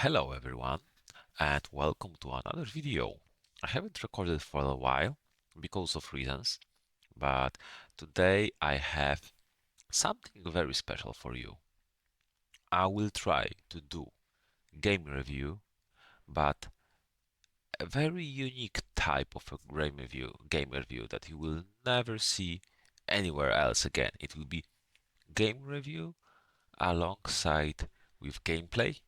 Hello everyone and welcome to another video. I haven't recorded for a while because of reasons, but today I have something very special for you. I will try to do game review, but a very unique type of a game review that you will never see anywhere else again. It will be game review alongside with gameplay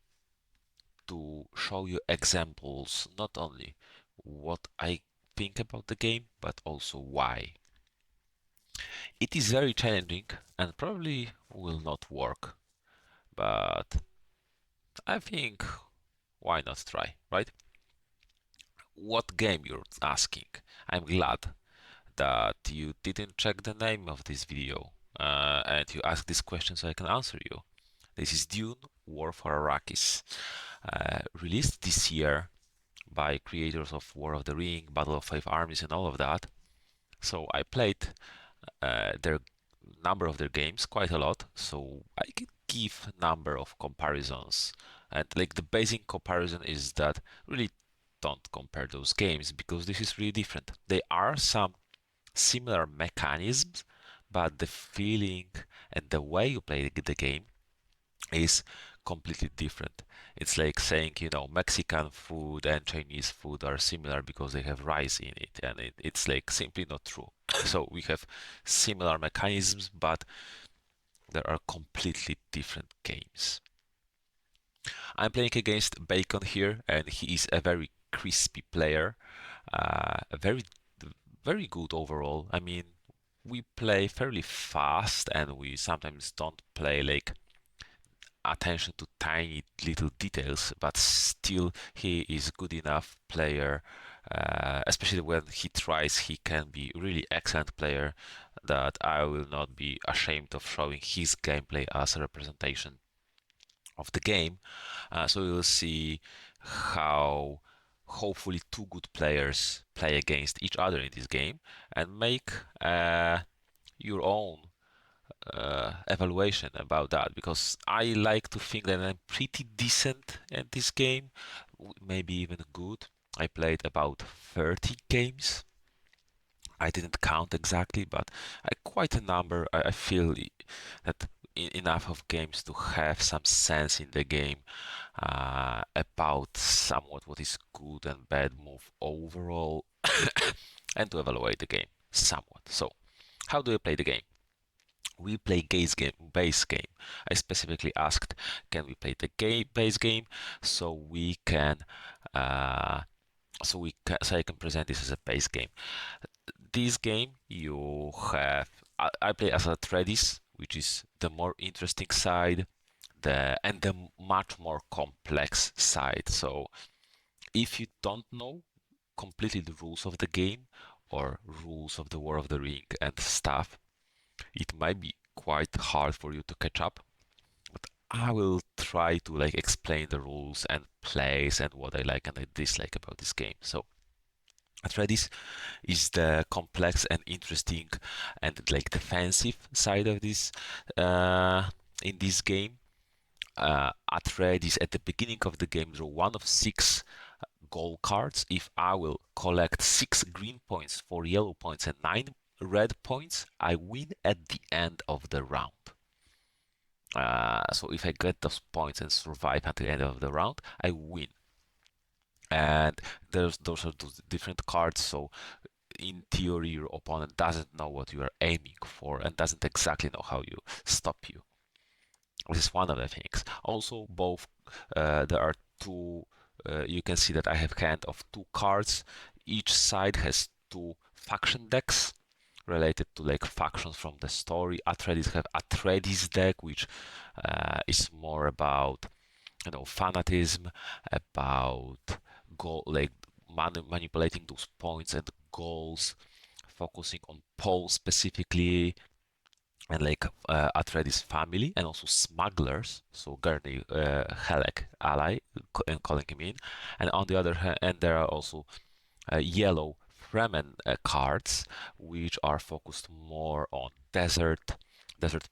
to show you examples, not only what I think about the game, but also why. It is very challenging and probably will not work, but I think why not try, right? What game you're asking? I'm glad that you didn't check the name of this video and you asked this question so I can answer you. This is Dune War for Arrakis, released this year by creators of War of the Ring, Battle of Five Armies, and all of that. So I played their number of their games quite a lot, so I can give number of comparisons. And like the basic comparison is that really don't compare those games because this is really different. There are some similar mechanisms, but the feeling and the way you play the game is completely different. It's like saying, Mexican food and Chinese food are similar because they have rice in it, and it's like simply not true. So we have similar mechanisms, but there are completely different games. I'm playing against Bacon here, and he is a very crispy player, very, very good overall. I mean, we play fairly fast, and we sometimes don't play like attention to tiny little details, but still he is good enough player. Especially when he tries, he can be really excellent player that I will not be ashamed of showing his gameplay as a representation of the game. So we will see how hopefully two good players play against each other in this game and make your own evaluation about that, because I like to think that I'm pretty decent at this game, maybe even good. I played about 30 games. I didn't count exactly, but quite a number. I feel that enough of games to have some sense in the game about somewhat what is good and bad move overall and to evaluate the game somewhat. So, how do I play the game? We play base game. I specifically asked, can we play the base game so we can so I can present this as a base game. This game you have I play as Atredis, which is the more interesting side, the much more complex side. So if you don't know completely the rules of the game or rules of the War of the Ring and stuff, it might be quite hard for you to catch up. But I will try to like explain the rules and plays and what I like and I dislike about this game. So Atreides is the complex and interesting and like defensive side of this in this game. Atreides at the beginning of the game draw one of six gold cards. If I will collect 6 green points, 4 yellow points, and 9 red points, I win at the end of the round. So if I get those points and survive until the end of the round, I win. And those are those different cards. So in theory, your opponent doesn't know what you are aiming for and doesn't exactly know how you stop you. This is one of the things. Also, both there are two. You can see that I have hand of two cards. Each side has two faction decks related to like factions from the story. Atreides have Atreides deck, which is more about fanatism, about like manipulating those points and goals, focusing on Paul specifically, and like Atreides family, and also smugglers. So Gurney Halleck ally, and calling him in. And on the other hand, and there are also yellow Fremen cards, which are focused more on desert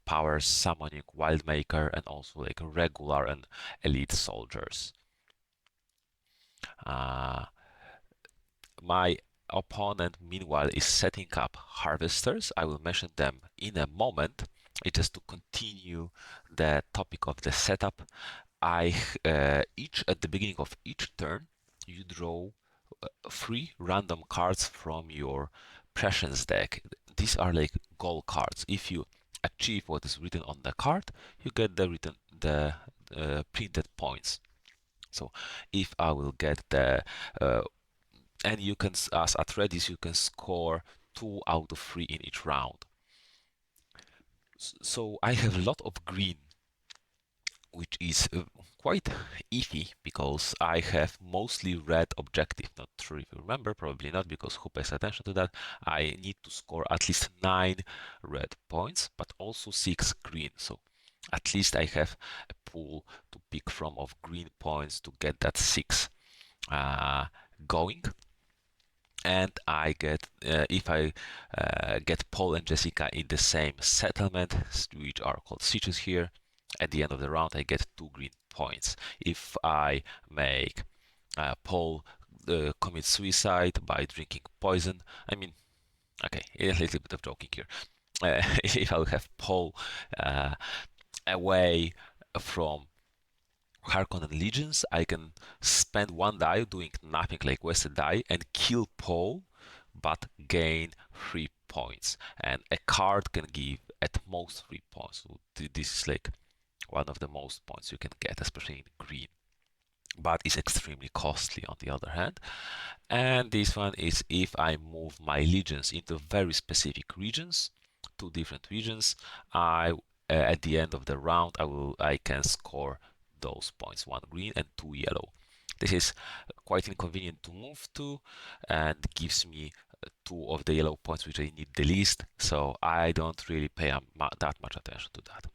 powers, summoning, wildmaker, and also like regular and elite soldiers. Uh, my opponent, meanwhile, is setting up harvesters. I will mention them in a moment. It's just to continue the topic of the setup. Each at the beginning of each turn, you draw three random cards from your prescience deck. These are like goal cards. If you achieve what is written on the card, you get the printed points. So if I will get the and you can, as Atredis, you can score 2 out of 3 in each round. So I have a lot of green, which is quite iffy because I have mostly red objective. Not sure if you remember, probably not, because who pays attention to that? I need to score at least 9 red points, but also 6 green. So at least I have a pool to pick from of green points to get that 6 going. And I get if I get Paul and Jessica in the same settlement, which are called sieges here, at the end of the round I get 2 green points. If I make Paul commit suicide by drinking poison, I mean, okay, a little bit of joking here. If I'll have Paul away from Harkonnen Legions, I can spend 1 die doing nothing like wasted die and kill Paul, but gain 3 points. And a card can give at most 3 points. So this is like one of the most points you can get, especially in green. But it's extremely costly on the other hand. And this one is if I move my legions into very specific regions, 2 different regions, at the end of the round I can score those points, 1 green and 2 yellow. This is quite inconvenient to move to and gives me 2 of the yellow points which I need the least, so I don't really pay that much attention to that.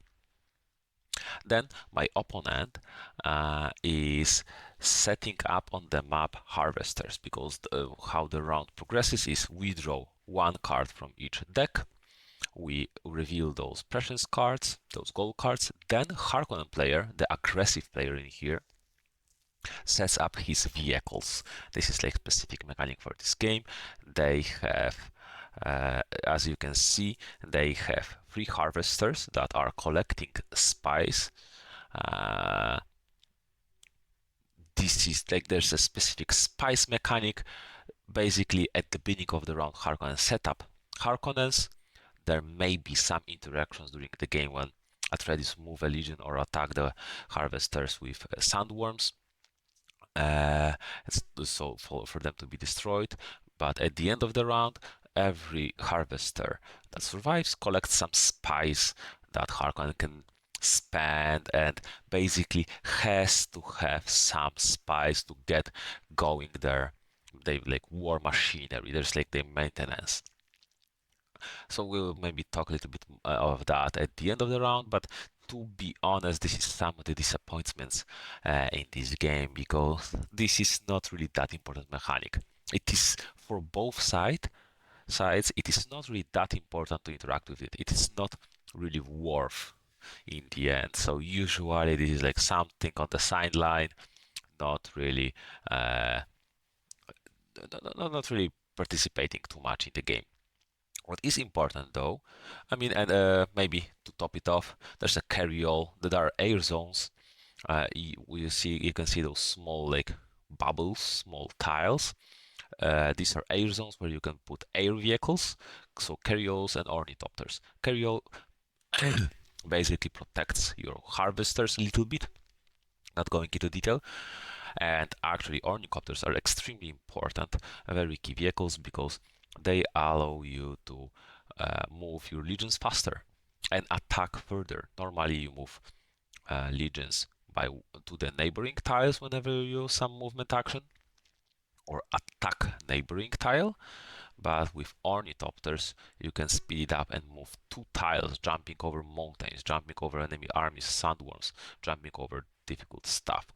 Then my opponent is setting up on the map harvesters, because how the round progresses is we draw 1 card from each deck, we reveal those prescience cards, those gold cards, then Harkonnen player, the aggressive player in here, sets up his vehicles. This is like specific mechanic for this game. They have as you can see, they have 3 harvesters that are collecting spice. This is like there's a specific spice mechanic. Basically, at the beginning of the round, Harkonnen setup Harkonnens. There may be some interactions during the game when Atreides move a legion or attack the harvesters with sandworms. So for them to be destroyed. But at the end of the round, every harvester that survives collects some spice that Harkonnen can spend, and basically has to have some spice to get going there. They like war machinery. There's like the maintenance. So we'll maybe talk a little bit of that at the end of the round, but to be honest, this is some of the disappointments in this game, because this is not really that important mechanic. It is for both sides, it is not really that important to interact with it. It is not really worth in the end. So usually this is like something on the sideline, not really, not really participating too much in the game. What is important though, I mean, and maybe to top it off, there's a carryall. There are air zones. You can see those small like bubbles, small tiles. These are air zones where you can put air vehicles, so carryalls and ornithopters. Carryall basically protects your harvesters a little bit. Not going into detail. And actually, ornithopters are extremely important, very key vehicles, because they allow you to move your legions faster and attack further. Normally, you move legions to the neighboring tiles whenever you use some movement action, or attack neighboring tile. But with ornithopters, you can speed it up and move 2 tiles, jumping over mountains, jumping over enemy armies, sandworms, jumping over difficult stuff.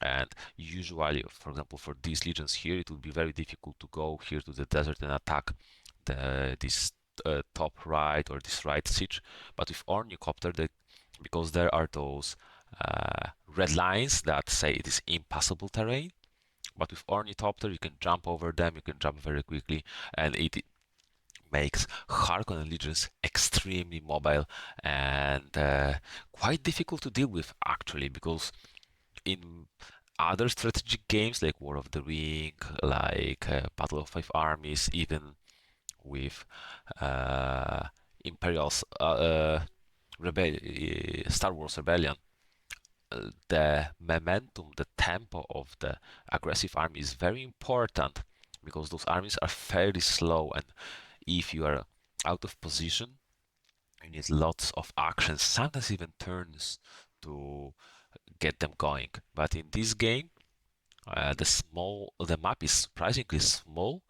And usually, for example, for these legions here, it would be very difficult to go here to the desert and attack this top right or this right siege. But with ornithopter, because there are those red lines that say it is impassable terrain, But with Ornithopter, you can jump over them, you can jump very quickly, and it makes Harkonnen legions extremely mobile and quite difficult to deal with actually, because in other strategic games like War of the Ring, like Battle of Five Armies, even with uh, Imperial's Star Wars Rebellion, the momentum, the tempo of the aggressive army is very important, because those armies are fairly slow, and if you are out of position, you need lots of actions, sometimes even turns, to get them going. But in this game, the map is surprisingly small.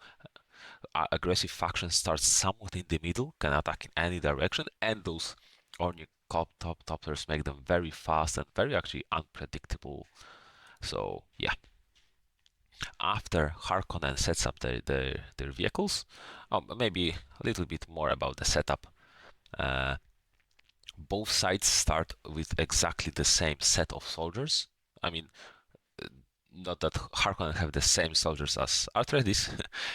Aggressive faction starts somewhat in the middle, can attack in any direction, and those Ornithopters make them very fast and very actually unpredictable. So yeah, after Harkonnen sets up their vehicles, maybe a little bit more about the setup. Uh, both sides start with exactly the same set of soldiers. I mean, not that Harkonnen have the same soldiers as Atredis,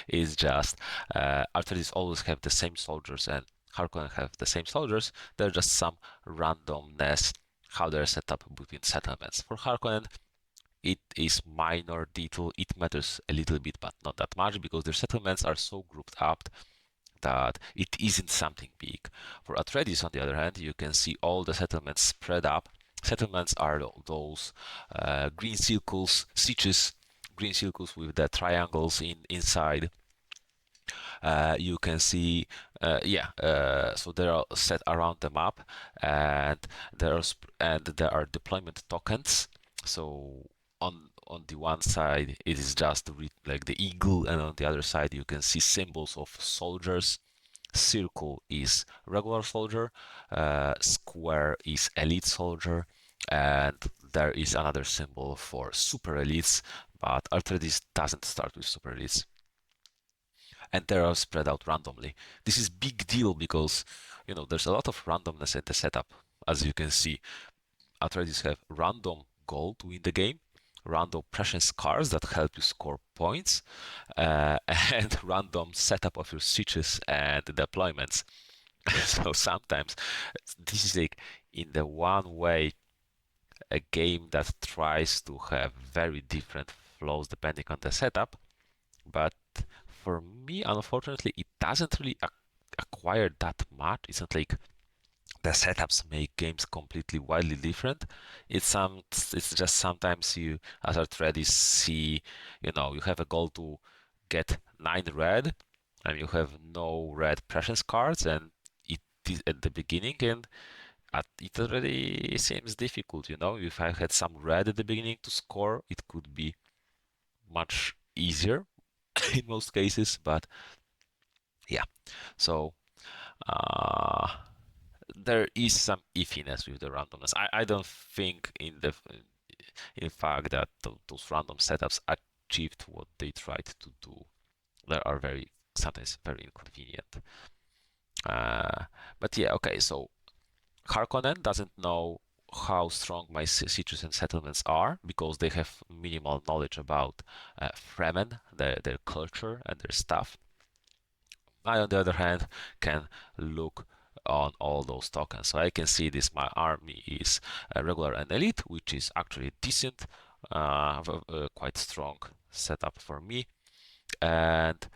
it's just Atredis always have the same soldiers and Harkonnen have the same soldiers. There's just some randomness how they're set up between settlements. For Harkonnen, it is minor detail. It matters a little bit, but not that much, because their settlements are so grouped up that it isn't something big. For Atreides, on the other hand, you can see all the settlements spread up. Settlements are those green circles, sieges, green circles with the triangles inside. You can see, so they are set around the map, and there are deployment tokens. So on the one side it is just like the eagle, and on the other side you can see symbols of soldiers. Circle is regular soldier, square is elite soldier, and there is another symbol for super elites, but Arthritis doesn't start with super elites, and they are spread out randomly. This is big deal because there's a lot of randomness in the setup. As you can see, Atreides have random gold to win the game, random precious cards that help you score points, and random setup of your sieges and deployments. So sometimes this is like, in the one way, a game that tries to have very different flows depending on the setup, but for me, unfortunately, it doesn't really acquire that much. It's not like the setups make games completely wildly different. It's just sometimes you, as a trader, see, you have a goal to get 9 red, and you have no red precious cards, and it is at the beginning, and it already seems difficult. If I had some red at the beginning to score, it could be much easier in most cases, but yeah. So uh, there is some iffiness with the randomness. I don't think in fact that those random setups achieved what they tried to do. They are sometimes very inconvenient. But yeah, okay. So Harkonnen doesn't know how strong my sieges and settlements are, because they have minimal knowledge about Fremen, their culture and their stuff. I, on the other hand, can look on all those tokens. So I can see this, my army is regular and elite, which is actually decent, quite strong setup for me. And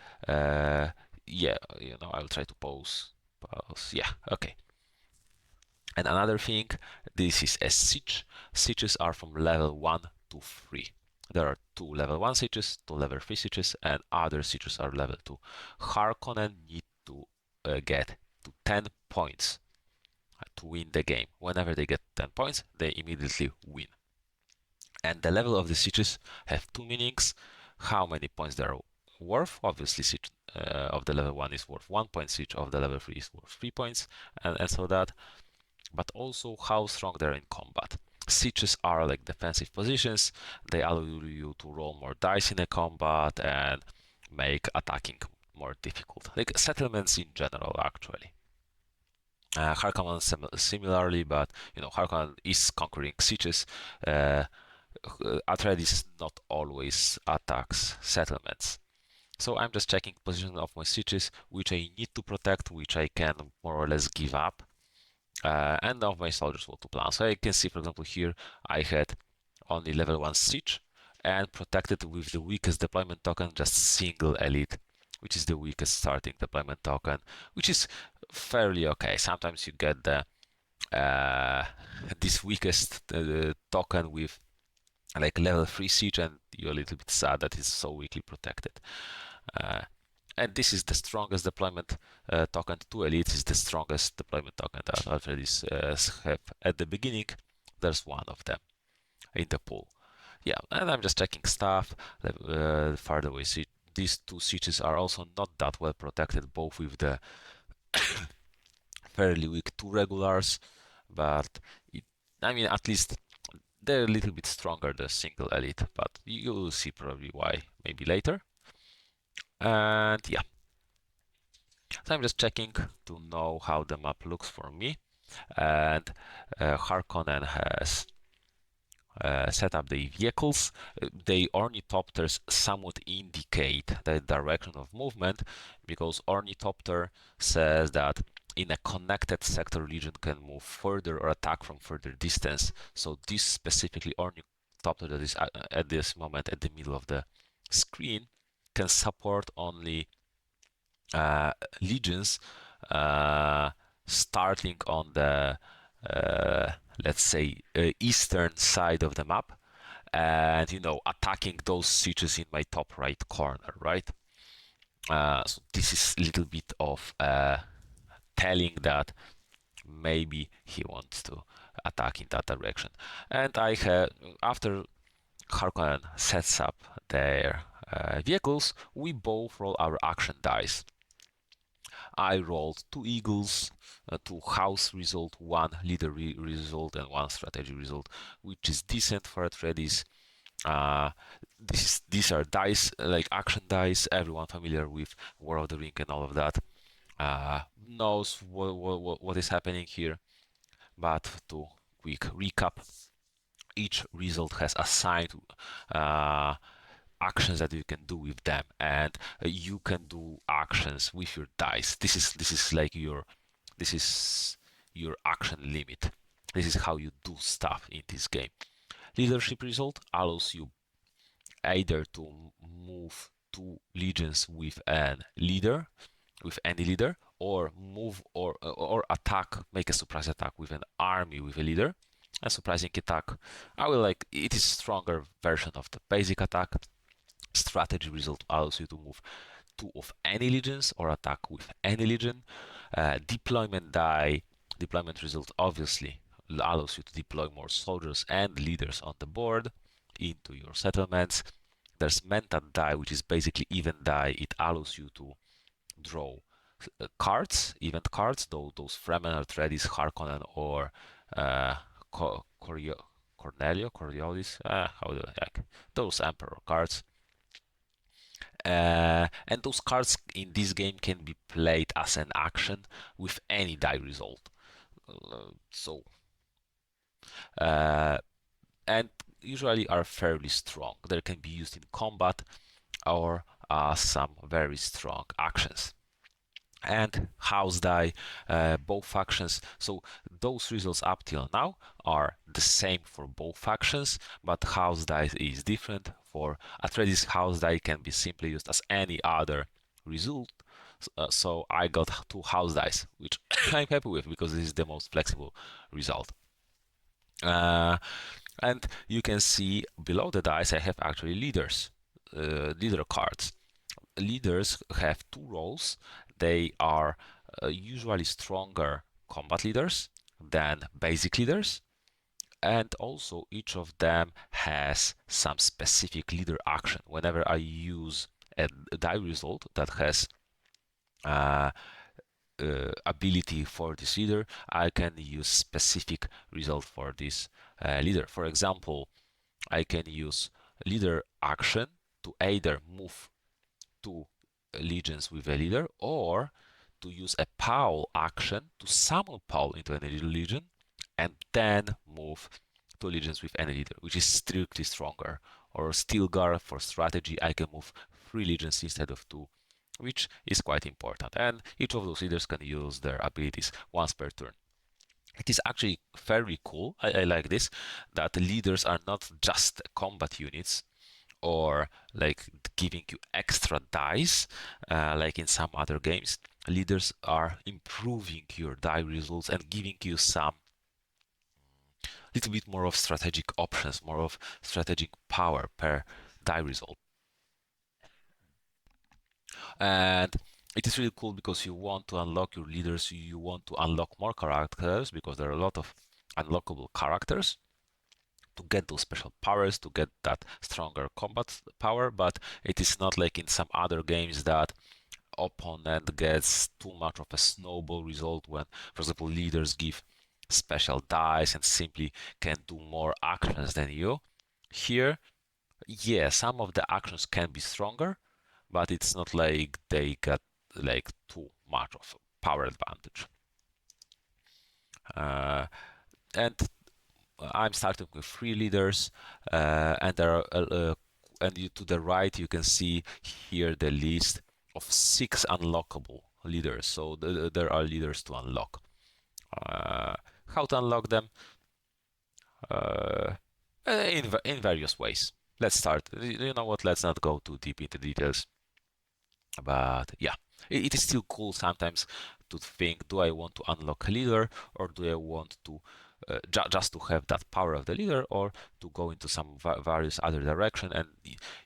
yeah, I'll try to pause. Yeah, okay. And another thing, this is a siege. Sieges are from level 1 to 3. There are 2 level 1 sieges, 2 level 3 sieges, and other sieges are level 2. Harkonnen need to get to 10 points to win the game. Whenever they get 10 points, they immediately win. And the level of the sieges have two meanings. How many points they are worth. Obviously, siege of the level 1 is worth 1 point, siege of the level 3 is worth 3 points, and so that. But also how strong they're in combat. Sieges are like defensive positions. They allow you to roll more dice in a combat and make attacking more difficult. Like settlements in general, actually. Harkonnen similarly, but Harkonnen is conquering sieges. Atredis not always attacks settlements. So I'm just checking position of my switches, which I need to protect, which I can more or less give up, and of my soldiers what to plan. So I can see, for example, here I had only level 1 siege and protected with the weakest deployment token, just single elite, which is the weakest starting deployment token, which is fairly okay. Sometimes you get the this weakest token with like level 3 siege, and you're a little bit sad that it's so weakly protected. Uh, and this is the strongest deployment token. 2 elites is the strongest deployment token that Atredis have at the beginning. There's one of them in the pool. Yeah, and I'm just checking stuff. Farther away, these two sieges are also not that well protected, both with the fairly weak 2 regulars, but I mean, at least they're a little bit stronger than single elite, but you will see probably why maybe later. And yeah, so I'm just checking to know how the map looks for me. And Harkonnen has set up the vehicles. The ornithopters somewhat indicate the direction of movement, because ornithopter says that in a connected sector, legion can move further or attack from further distance. So this specifically ornithopter that is at this moment at the middle of the screen can support only legions starting on the let's say eastern side of the map, and attacking those sieges in my top right corner, right? So this is a little bit of telling that maybe he wants to attack in that direction. And I have, after Harkonnen sets up their vehicles, we both roll our action dice. I rolled 2 eagles, 2 house result, 1 leader result, and 1 strategy result, which is decent for Atreides. Uh, these are dice, like action dice. Everyone familiar with War of the Ring and all of that knows what is happening here. But to quick recap, each result has assigned uh, actions that you can do with them, and you can do actions with your dice. This is like this is your action limit. This is how you do stuff in this game. Leadership result allows you either to move 2 legions with an leader, with any leader, or move or attack, make a surprise attack with an army with a leader. A surprising attack, I will like it is stronger version of the basic attack. Strategy result allows you to move 2 of any legions or attack with any legion. Deployment result obviously allows you to deploy more soldiers and leaders on the board into your settlements. There's mentat die, which is basically even die. It allows you to draw cards, event cards, those Fremen, Atreides, Harkonnen, or Coriolis, how the heck, those Emperor cards. And those cards in this game can be played as an action with any die result. So, and usually are fairly strong. They can be used in combat or some very strong actions. And house die, both factions. So those results up till now are the same for both factions, but house die is different. For Atreides, house die can be simply used as any other result. So I got 2 house dice, which I'm happy with because this is the most flexible result. And you can see below the dice I have actually leaders, leader cards. Leaders have 2 roles. They are usually stronger combat leaders than basic leaders, and also each of them has some specific leader action. Whenever I use a die result that has ability for this leader, I can use specific result for this leader. For example, I can use leader action to either move 2 legions with a leader, or to use a Paul action to summon Paul into a legion and then move to allegiance with any leader, which is strictly stronger. Or Stilgar for strategy, I can move 3 legions instead of 2, which is quite important. And each of those leaders can use their abilities once per turn. It is actually very cool. I like this, that leaders are not just combat units or like giving you extra dice like in some other games. Leaders are improving your die results and giving you some little bit more of strategic options, more of strategic power per die result. And it is really cool because you want to unlock your leaders, you want to unlock more characters because there are a lot of unlockable characters to get those special powers, to get that stronger combat power. But it is not like in some other games that opponent gets too much of a snowball result when, for example, leaders give special dice and simply can do more actions than you. Here, yeah, some of the actions can be stronger, but it's not like they got like too much of power advantage. And I'm starting with 3 leaders, and there are to the right you can see here the list of 6 unlockable leaders. So there are leaders to unlock. How to unlock them? Uh, in various ways. Let's start. You know what? Let's not go too deep into details. But yeah, it is still cool sometimes to think, do I want to unlock a leader, or do I want to just to have that power of the leader, or to go into some various other direction? And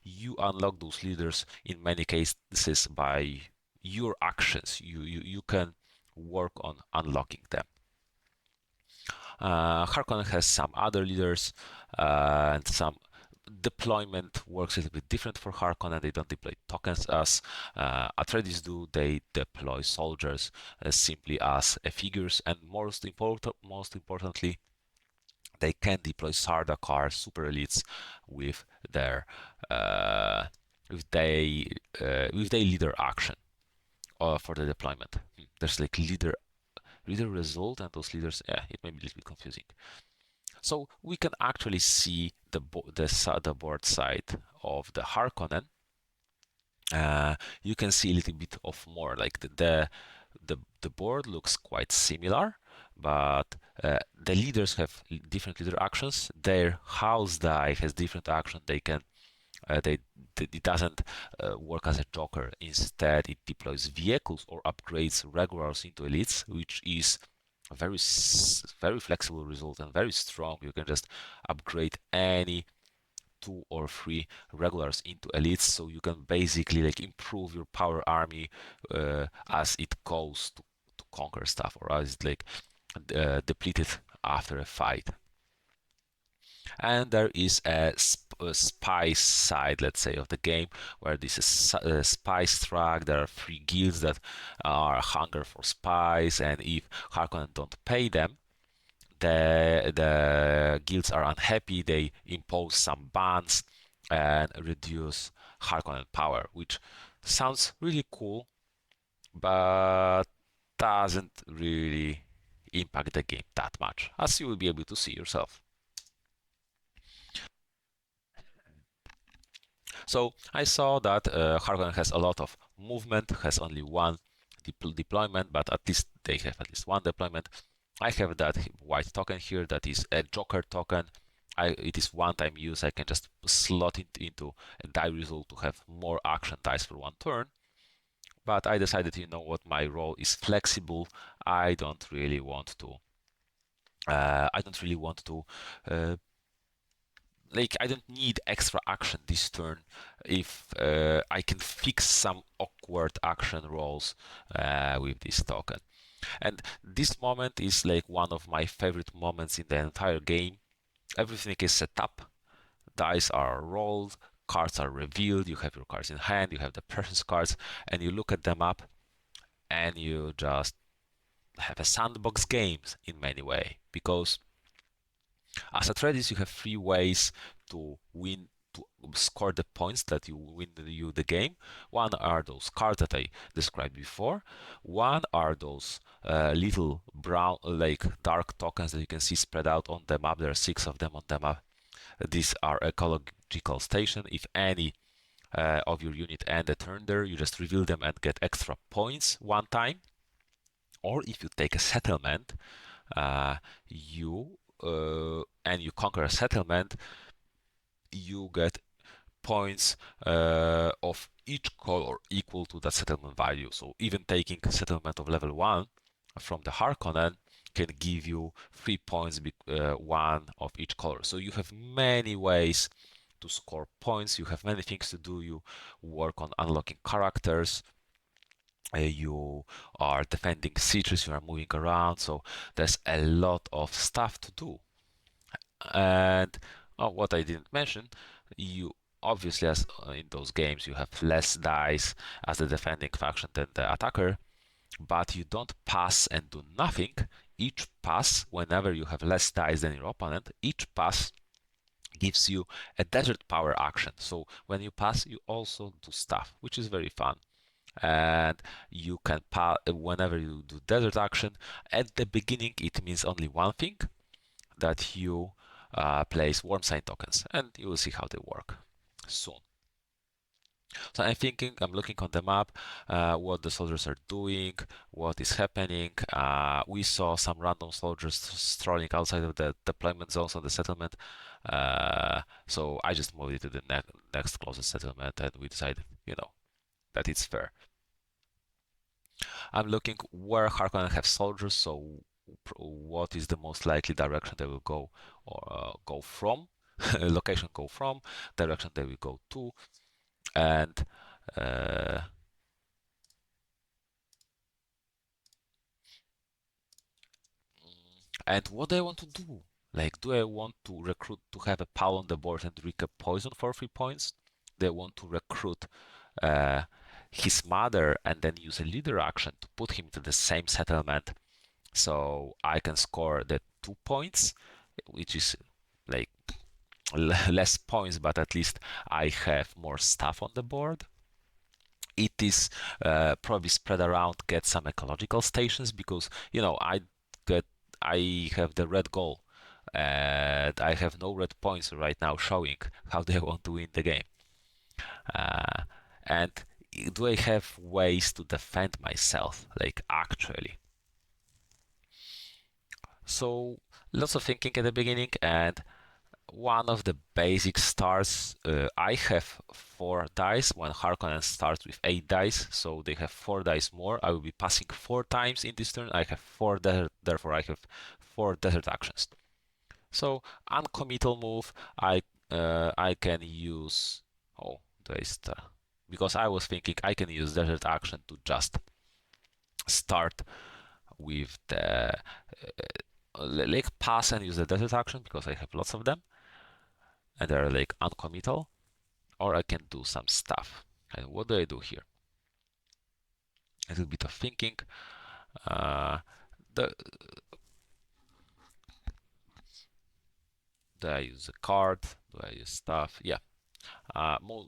you unlock those leaders in many cases by your actions. You can work on unlocking them. Harkonnen has some other leaders and some deployment works a little bit different for Harkonnen. They don't deploy tokens as Atredis do. They deploy soldiers simply as figures, and most importantly, they can deploy Sardaukar super elites with their uh, with they with their leader action for the deployment. There's like leader result, and those leaders, yeah, it may be a little bit confusing. So we can actually see the board side of the Harkonnen. You can see a little bit of more, like the board looks quite similar, but the leaders have different leader actions. Their house die has different action. They can it doesn't work as a joker. Instead, it deploys vehicles or upgrades regulars into elites, which is a very flexible result and very strong. You can just upgrade any 2 or 3 regulars into elites, so you can basically like improve your power army as it goes to conquer stuff, or as it like depleted after a fight. And there is a spy side, let's say, of the game, where this is a spice track. There are 3 guilds that are hunger for spies, and if Harkonnen don't pay them, the guilds are unhappy. They impose some bans and reduce Harkonnen power, which sounds really cool, but doesn't really impact the game that much, as you will be able to see yourself. So I saw that Harkonnen has a lot of movement, has only 1 deployment, but at least they have at least 1 deployment. I have that white token here that is a Joker token. It is one-time use. I can just slot it into a die result to have more action dice for 1 turn. But I decided, you know what, my role is flexible. I don't really want to. Uh, like I don't need extra action this turn if I can fix some awkward action rolls with this token. And this moment is like one of my favorite moments in the entire game. Everything is set up, dice are rolled, cards are revealed, you have your cards in hand, you have the person's cards, and you look at them up, and you just have a sandbox games in many way, because as Atreides you have 3 ways to win, to score the points that you win the game. One are those cards that I described before. One are those little brown, like dark tokens that you can see spread out on the map. There are 6 of them on the map. These are ecological station. If any of your unit end a turn there, you just reveal them and get extra points one time. Or if you take a settlement, you and you conquer a settlement, you get points of each color equal to that settlement value. So even taking a settlement of level 1 from the Harkonnen can give you 3 points, one of each color. So you have many ways to score points. You have many things to do. You work on unlocking characters. You are defending sieges. You are moving around. So there's a lot of stuff to do. And what I didn't mention, you obviously, as in those games, you have less dice as the defending faction than the attacker, but you don't pass and do nothing. Each pass, whenever you have less dice than your opponent, each pass gives you a desert power action. So when you pass, you also do stuff, which is very fun. And you can pass whenever you do desert action. At the beginning, it means only one thing, that you place worm sign tokens, and you will see how they work soon. So I'm looking on the map, what the soldiers are doing, what is happening. We saw some random soldiers strolling outside of the deployment zones of the settlement. So I just moved it to the next closest settlement, and we decided, that it's fair. I'm looking where Harkonnen have soldiers, so what is the most likely direction they will go, or go from, location go from, direction they will go to, and uh, what do I want to do? Like, do I want to recruit to have a pal on the board and drink a poison for 3 points? They want to recruit uh, his mother and then use a leader action to put him to the same settlement, so I can score the 2 points, which is like less points, but at least I have more stuff on the board. It is probably spread around, get some ecological stations, because I have the red goal and I have no red points right now showing how they want to win the game. And do I have ways to defend myself, like actually? So lots of thinking at the beginning, and one of the basic starts, I have 4 dice when Harkonnen starts with 8 dice, so they have 4 dice more. I will be passing 4 times in this turn. I have 4 desert, therefore I have 4 desert actions. So uncommittal move, I can use, because I was thinking I can use desert action to just start with the like pass and use the desert action because I have lots of them and they're like uncommittal, or I can do some stuff. And what do I do here? A little bit of thinking. The Do I use a card? Do I use stuff? Yeah. More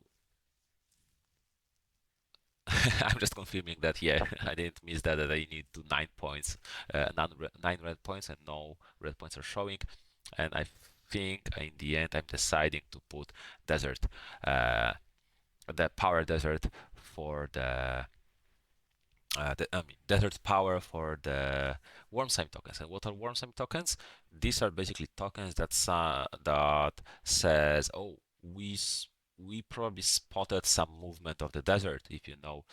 I'm just confirming that, yeah, I didn't miss that I need to 9 points, 9 red points, and no red points are showing. And I think in the end I'm deciding to put desert, the power desert for desert power for the worm sign tokens. And what are worm sign tokens? These are basically tokens that says, oh, we probably spotted some movement of the desert. If you know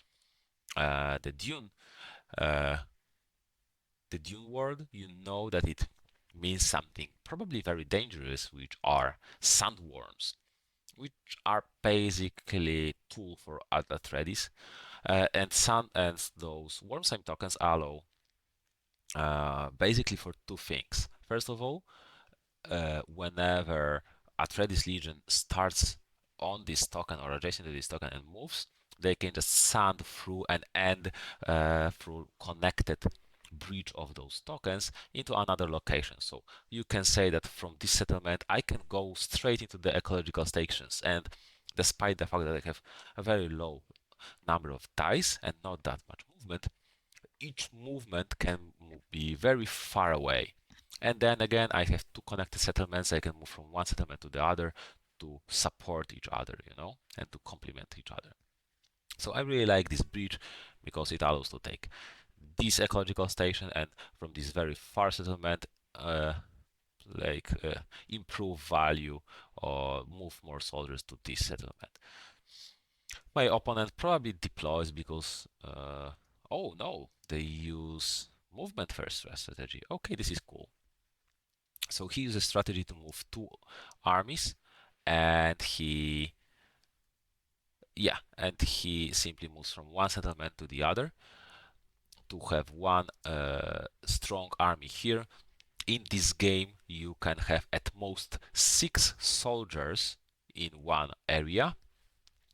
the Dune, uh, the Dune world, you know that it means something probably very dangerous, which are sandworms, which are basically tool for Atredis. And those worm sign tokens allow basically for 2 things. First of all, whenever Atreides Legion starts on this token or adjacent to this token and moves, they can just sand through and end through connected bridge of those tokens into another location. So you can say that from this settlement I can go straight into the ecological stations, and despite the fact that I have a very low number of dice and not that much movement, each movement can be very far away. And then again, I have two connected settlements. I can move from one settlement to the other to support each other, and to complement each other. So I really like this bridge because it allows to take this ecological station and from this very far settlement, improve value or move more soldiers to this settlement. My opponent probably deploys because, oh no, they use movement first strategy. Okay, this is cool. So he uses strategy to move two armies, and he simply moves from one settlement to the other to have one strong army here. In this game, you can have at most 6 soldiers in one area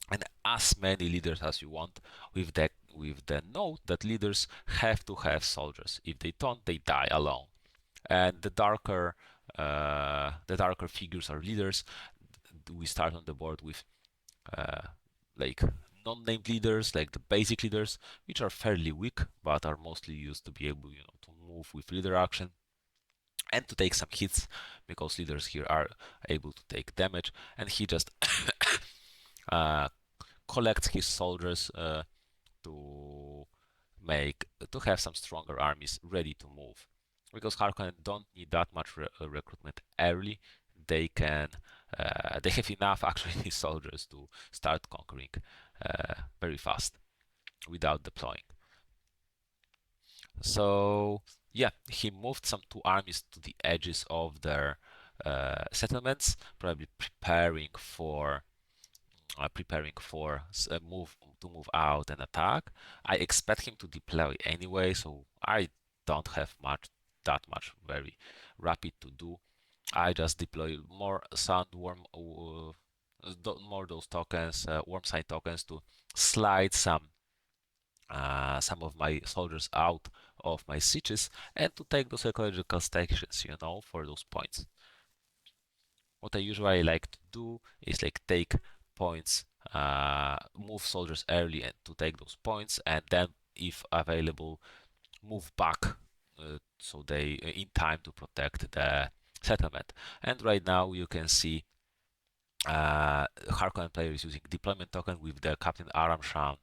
and as many leaders as you want, with the note that leaders have to have soldiers. If they don't, they die alone. And the darker figures are leaders. We start on the board with like non-named leaders, like the basic leaders, which are fairly weak, but are mostly used to be able, to move with leader action and to take some hits, because leaders here are able to take damage. And he just collects his soldiers to have some stronger armies ready to move, because Harkonnen don't need that much recruitment early. They have enough actually soldiers to start conquering very fast without deploying. So yeah, he moved some two armies to the edges of their settlements, probably preparing for move out and attack. I expect him to deploy anyway, so I don't have that much very rapid to do. I just deploy more sandworm, more those tokens, worm side tokens, to slide some of my soldiers out of my sieges and to take those ecological stations, for those points. What I usually like to do is like take points, move soldiers early and to take those points, and then, if available, move back so they in time to protect the settlement. And right now you can see Harkonnen player is using deployment token with the Captain Aramshan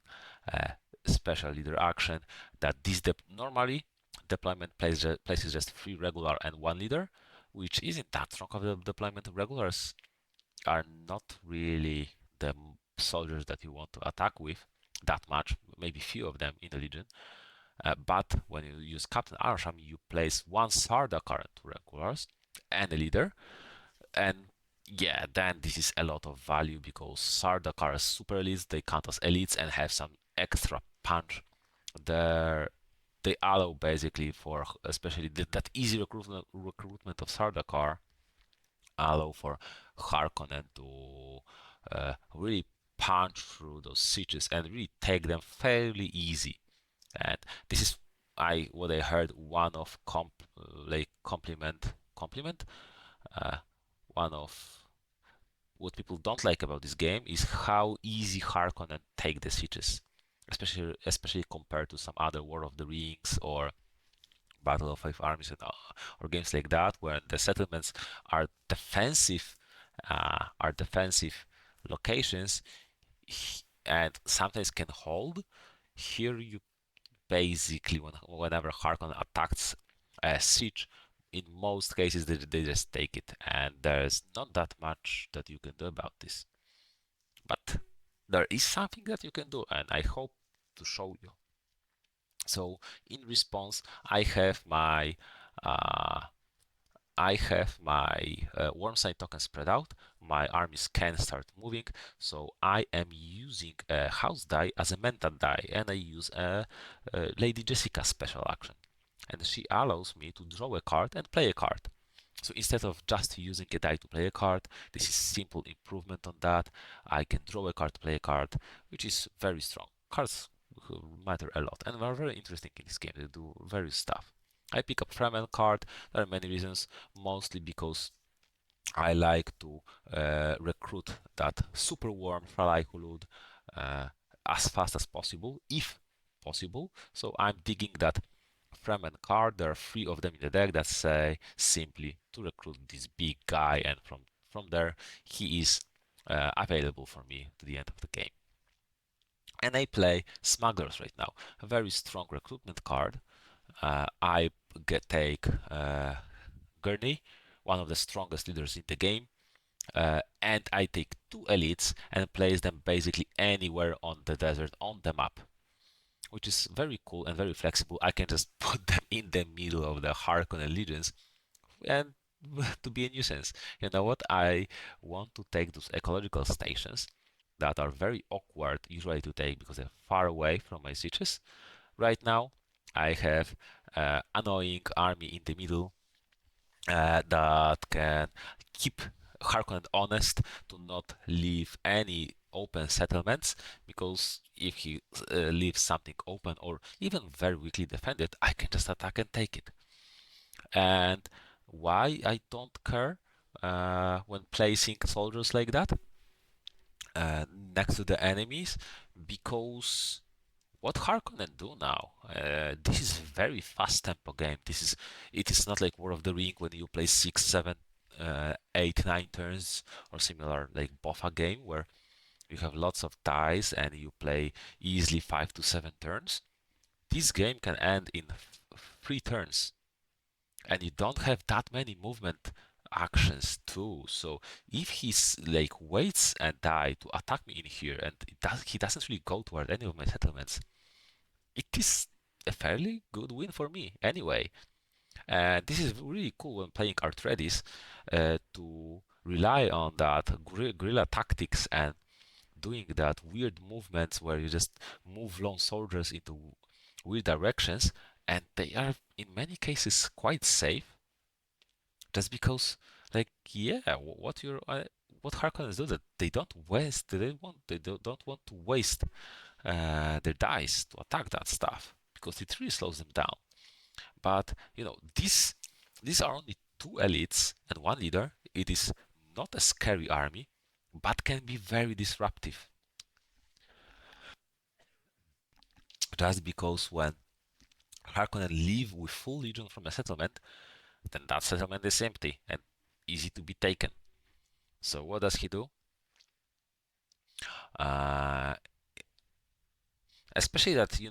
special leader action. That this normally deployment places just 3 regular and 1 leader, which isn't that strong of the deployment. Regulars are not really the soldiers that you want to attack with that much, maybe few of them in the Legion. But when you use Captain Arsham, you place 1 Sardaukar to regulars and a leader, and yeah, then this is a lot of value, because Sardaukar are super elites, they count as elites and have some extra punch. They allow basically for, especially that easy recruitment of Sardaukar, allow for Harkonnen to really punch through those sieges and really take them fairly easy. And this is what I heard, one of compliment one of what people don't like about this game is how easy Harkonnen take the sieges, especially compared to some other War of the Rings or Battle of Five Armies or games like that, where the settlements are defensive locations and sometimes can hold. Here you basically, whenever Harkonnen attacks a siege, in most cases they just take it, and there's not that much that you can do about this. But there is something that you can do, and I hope to show you. So in response, I have my worm side token spread out. My armies can start moving, so I am using a house die as a mental die, and I use a Lady Jessica special action, and she allows me to draw a card and play a card. So instead of just using a die to play a card, this is simple improvement on that. I can draw a card, play a card, which is very strong. Cards matter a lot and are very interesting in this game. They do various stuff. I pick up Fremen card. There are many reasons, mostly because I like to recruit that super warm Falaihulud uh, as fast as possible, if possible. So I'm digging that Fremen card. There are three of them in the deck that say simply to recruit this big guy, and from there he is available for me to the end of the game. And I play Smugglers right now, a very strong recruitment card. I take Gurney, one of the strongest leaders in the game, and I take two elites and place them basically anywhere on the desert on the map, which is very cool and very flexible. I can just put them in the middle of the Harkonnen legions and to be a nuisance. You know what? I want to take those ecological stations that are very awkward usually to take because they're far away from my sieges. Right now, I have annoying army in the middle that can keep Harkonnen honest to not leave any open settlements, because if he leaves something open or even very weakly defended, I can just attack and take it. And why I don't care when placing soldiers like that next to the enemies? Because what Harkonnen do now? This is very fast tempo game. It is not like War of the Ring when you play 6, 7, 8, 9 turns or similar like Boffa game where you have lots of dice and you play easily 5 to 7 turns. This game can end in 3 turns, and you don't have that many movement actions too. So if he's like waits and die to attack me in here, and he doesn't really go toward any of my settlements, it is a fairly good win for me anyway. And this is really cool when playing Artredis to rely on that guerrilla tactics and doing that weird movements where you just move lone soldiers into weird directions, and they are in many cases quite safe, just because, like, yeah, what Harkonnens do, that they don't waste, they don't want to waste their dice to attack that stuff because it really slows them down. But these are only two elites and one leader. It is not a scary army, but can be very disruptive. Just because when Harkonnen leave with full legion from a settlement, then that settlement is empty and easy to be taken. So what does he do? Uh, Especially that he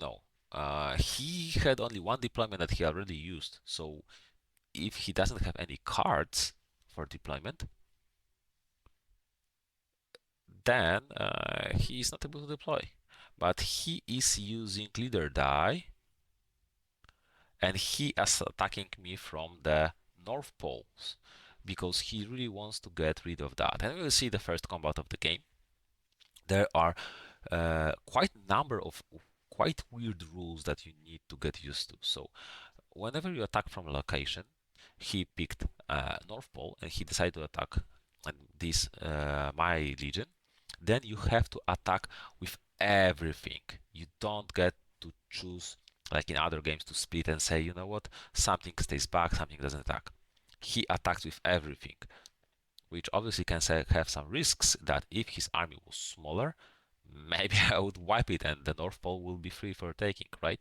had only one deployment that he already used. So if he doesn't have any cards for deployment, then he is not able to deploy. But he is using leader die, and he is attacking me from the North Poles because he really wants to get rid of that. And we'll see the first combat of the game. There are quite a number of quite weird rules that you need to get used to. So whenever you attack from a location, he picked North Pole and he decided to attack this my legion. Then you have to attack with everything. You don't get to choose like in other games to split and say, you know what, something stays back, something doesn't attack. He attacks with everything, which obviously can have some risks that if his army was smaller, maybe I would wipe it and the North Pole will be free for taking, right?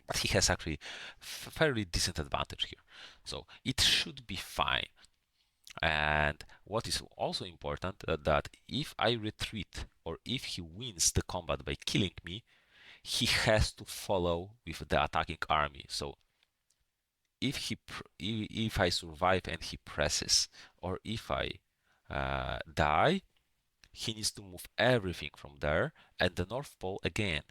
But he has actually fairly decent advantage here. So it should be fine. And what is also important that if I retreat or if he wins the combat by killing me, he has to follow with the attacking army. So if I survive and he presses, or if I die, he needs to move everything from there, and the North Pole again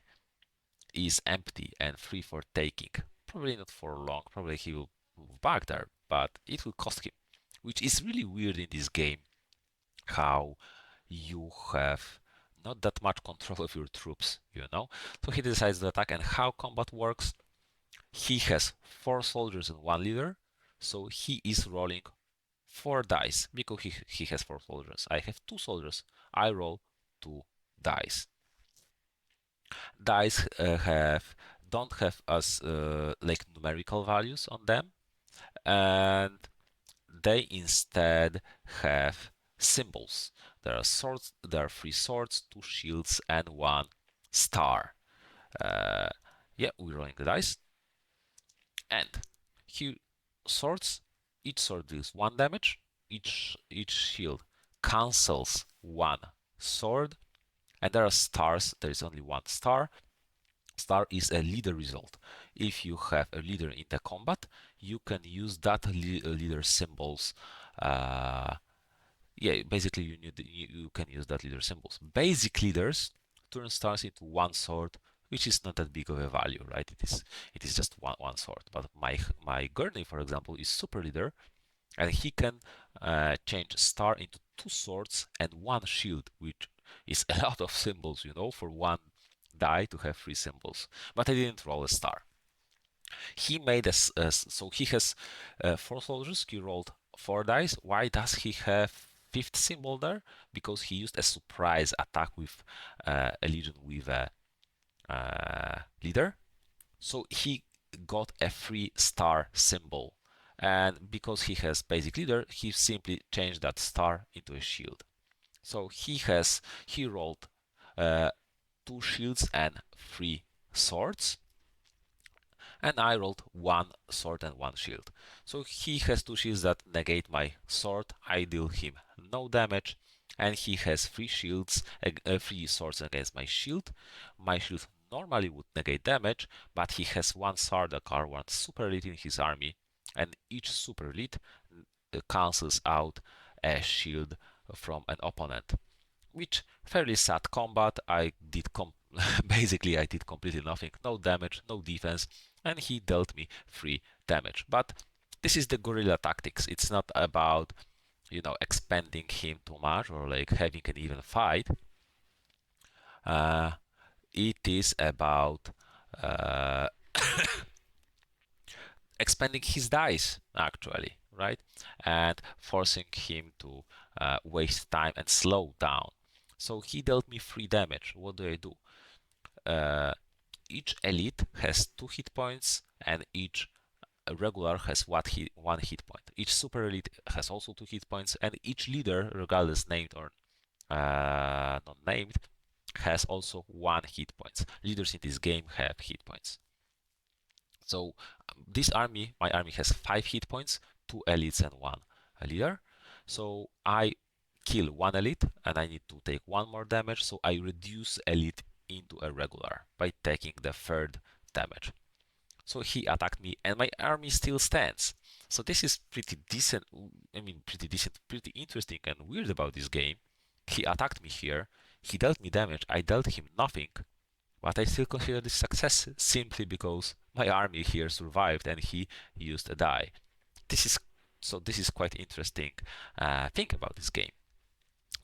is empty and free for taking. Probably not for long, probably he will move back there, but it will cost him, which is really weird in this game, how you have not that much control of your troops, you know? So he decides to attack, and how combat works, he has 4 soldiers and 1 leader, so he is rolling 4 dice because he has 4 soldiers. I have 2 soldiers, I roll 2 dice. Dice don't have as like numerical values on them, and they instead have symbols. There are swords, there are 3 swords, 2 shields, and 1 star. Uh, yeah, we're rolling the dice. And here, swords, each sword deals 1 damage, each shield cancels 1 sword, and there are stars. There is only 1 star. Star is a leader result. If you have a leader in the combat, you can use that leader symbols. Yeah, basically you can use that leader symbols. Basic leaders turn stars into 1 sword, which is not that big of a value, right? It is just one sword. But my Gurney, for example, is super leader, and he can change star into 2 swords and 1 shield, which is a lot of symbols, for 1 die to have 3 symbols. But I didn't roll a star. He made so he has 4 soldiers. He rolled 4 dice. Why does he have 5th symbol there? Because he used a surprise attack with a legion with a leader. So he got a 3-star symbol. And because he has basic leader, he simply changed that star into a shield. So he rolled 2 shields and 3 swords, and I rolled 1 sword and 1 shield. So he has 2 shields that negate my sword. I deal him no damage, and he has 3 shields, 3 swords against my shield. My shield normally would negate damage, but he has 1 Sardaukar, 1 super elite in his army, and each super elite cancels out a shield from an opponent, which fairly sad combat. I did basically I did completely nothing, no damage, no defense, and he dealt me 3 damage. But this is the guerrilla tactics. It's not about expanding him too much or like having an even fight. It is about uh, expanding his dice actually, right, and forcing him to waste time and slow down. So he dealt me 3 damage. What do I do? Each elite has 2 hit points, and each regular has 1 hit point. Each super elite has also 2 hit points, and each leader, regardless named or not named, has also 1 hit points. Leaders in this game have hit points. So my army has 5 hit points, 2 elites and 1 leader. So I kill 1 elite and I need to take 1 more damage. So I reduce elite into a regular by taking the 3rd damage. So he attacked me and my army still stands. So this is pretty decent. Pretty interesting and weird about this game. He attacked me here. He dealt me damage. I dealt him nothing. But I still consider this success simply because my army here survived and he used a die. This is quite interesting thing about this game.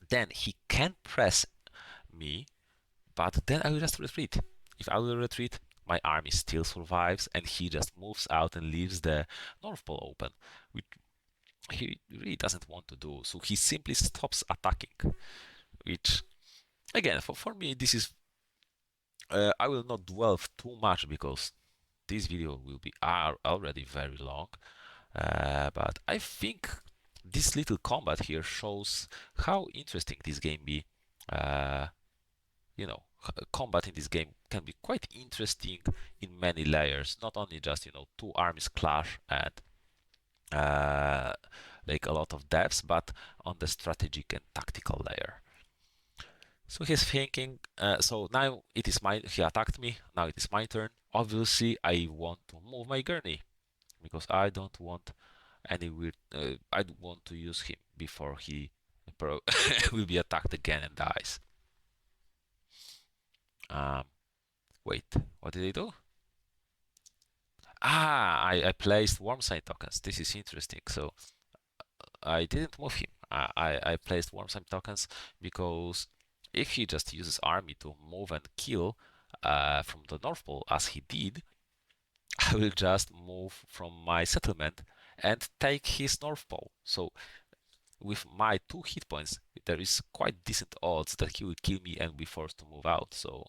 Then he can press me, but then I will just retreat. If I will retreat, my army still survives and he just moves out and leaves the North Pole open, which he really doesn't want to do. So he simply stops attacking, which again, for me, this is I will not dwell too much because this video will be already very long. But I think this little combat here shows how interesting this game be. Uh, combat in this game can be quite interesting in many layers, not only just 2 armies clash and like a lot of depths, but on the strategic and tactical layer. So he's thinking, so now he attacked me, now it is my turn. Obviously, I want to move my gurney, because I don't want any weird, I don't want to use him before he will be attacked again and dies. Wait, what did I do? I placed worm sign tokens. This is interesting. So I didn't move him. I placed worm sign tokens because if he just uses army to move and kill from the North Pole as he did, I will just move from my settlement and take his North Pole. So with my 2 hit points, there is quite decent odds that he will kill me and be forced to move out. So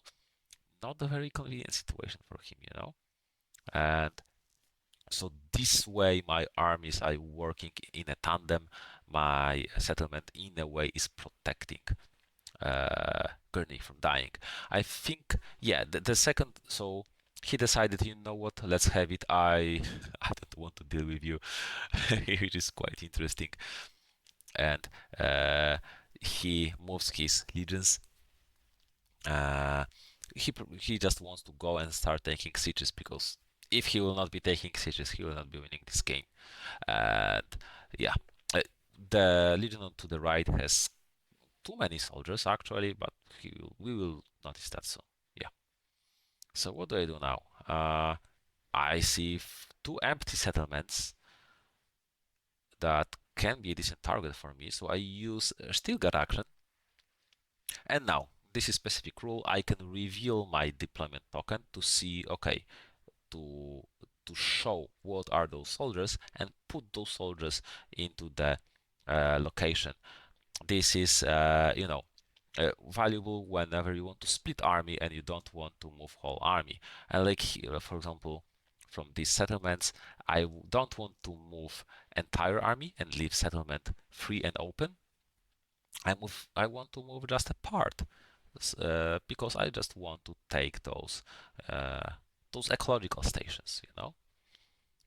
not a very convenient situation for him, And So this way my armies are working in a tandem. My settlement in a way is protecting Gurney from dying. I think, yeah, the second, so he decided, you know what, let's have it. I don't want to deal with you, which is quite interesting. And uh, he moves his legions. Uh, he just wants to go and start taking sieges because if he will not be taking sieges, he will not be winning this game. And yeah, uh, the legion to the right has too many soldiers actually, but we will notice that soon. Yeah. So what do I do now? I see two empty settlements that can be a decent target for me, so I use Steel Guard action. And now, this is specific rule. I can reveal my deployment token to see, okay, to to show what are those soldiers and put those soldiers into the location. This is, valuable whenever you want to split army and you don't want to move whole army. And like here, for example, from these settlements, I don't want to move entire army and leave settlement free and open. I want to move just a part because I just want to take those ecological stations, you know.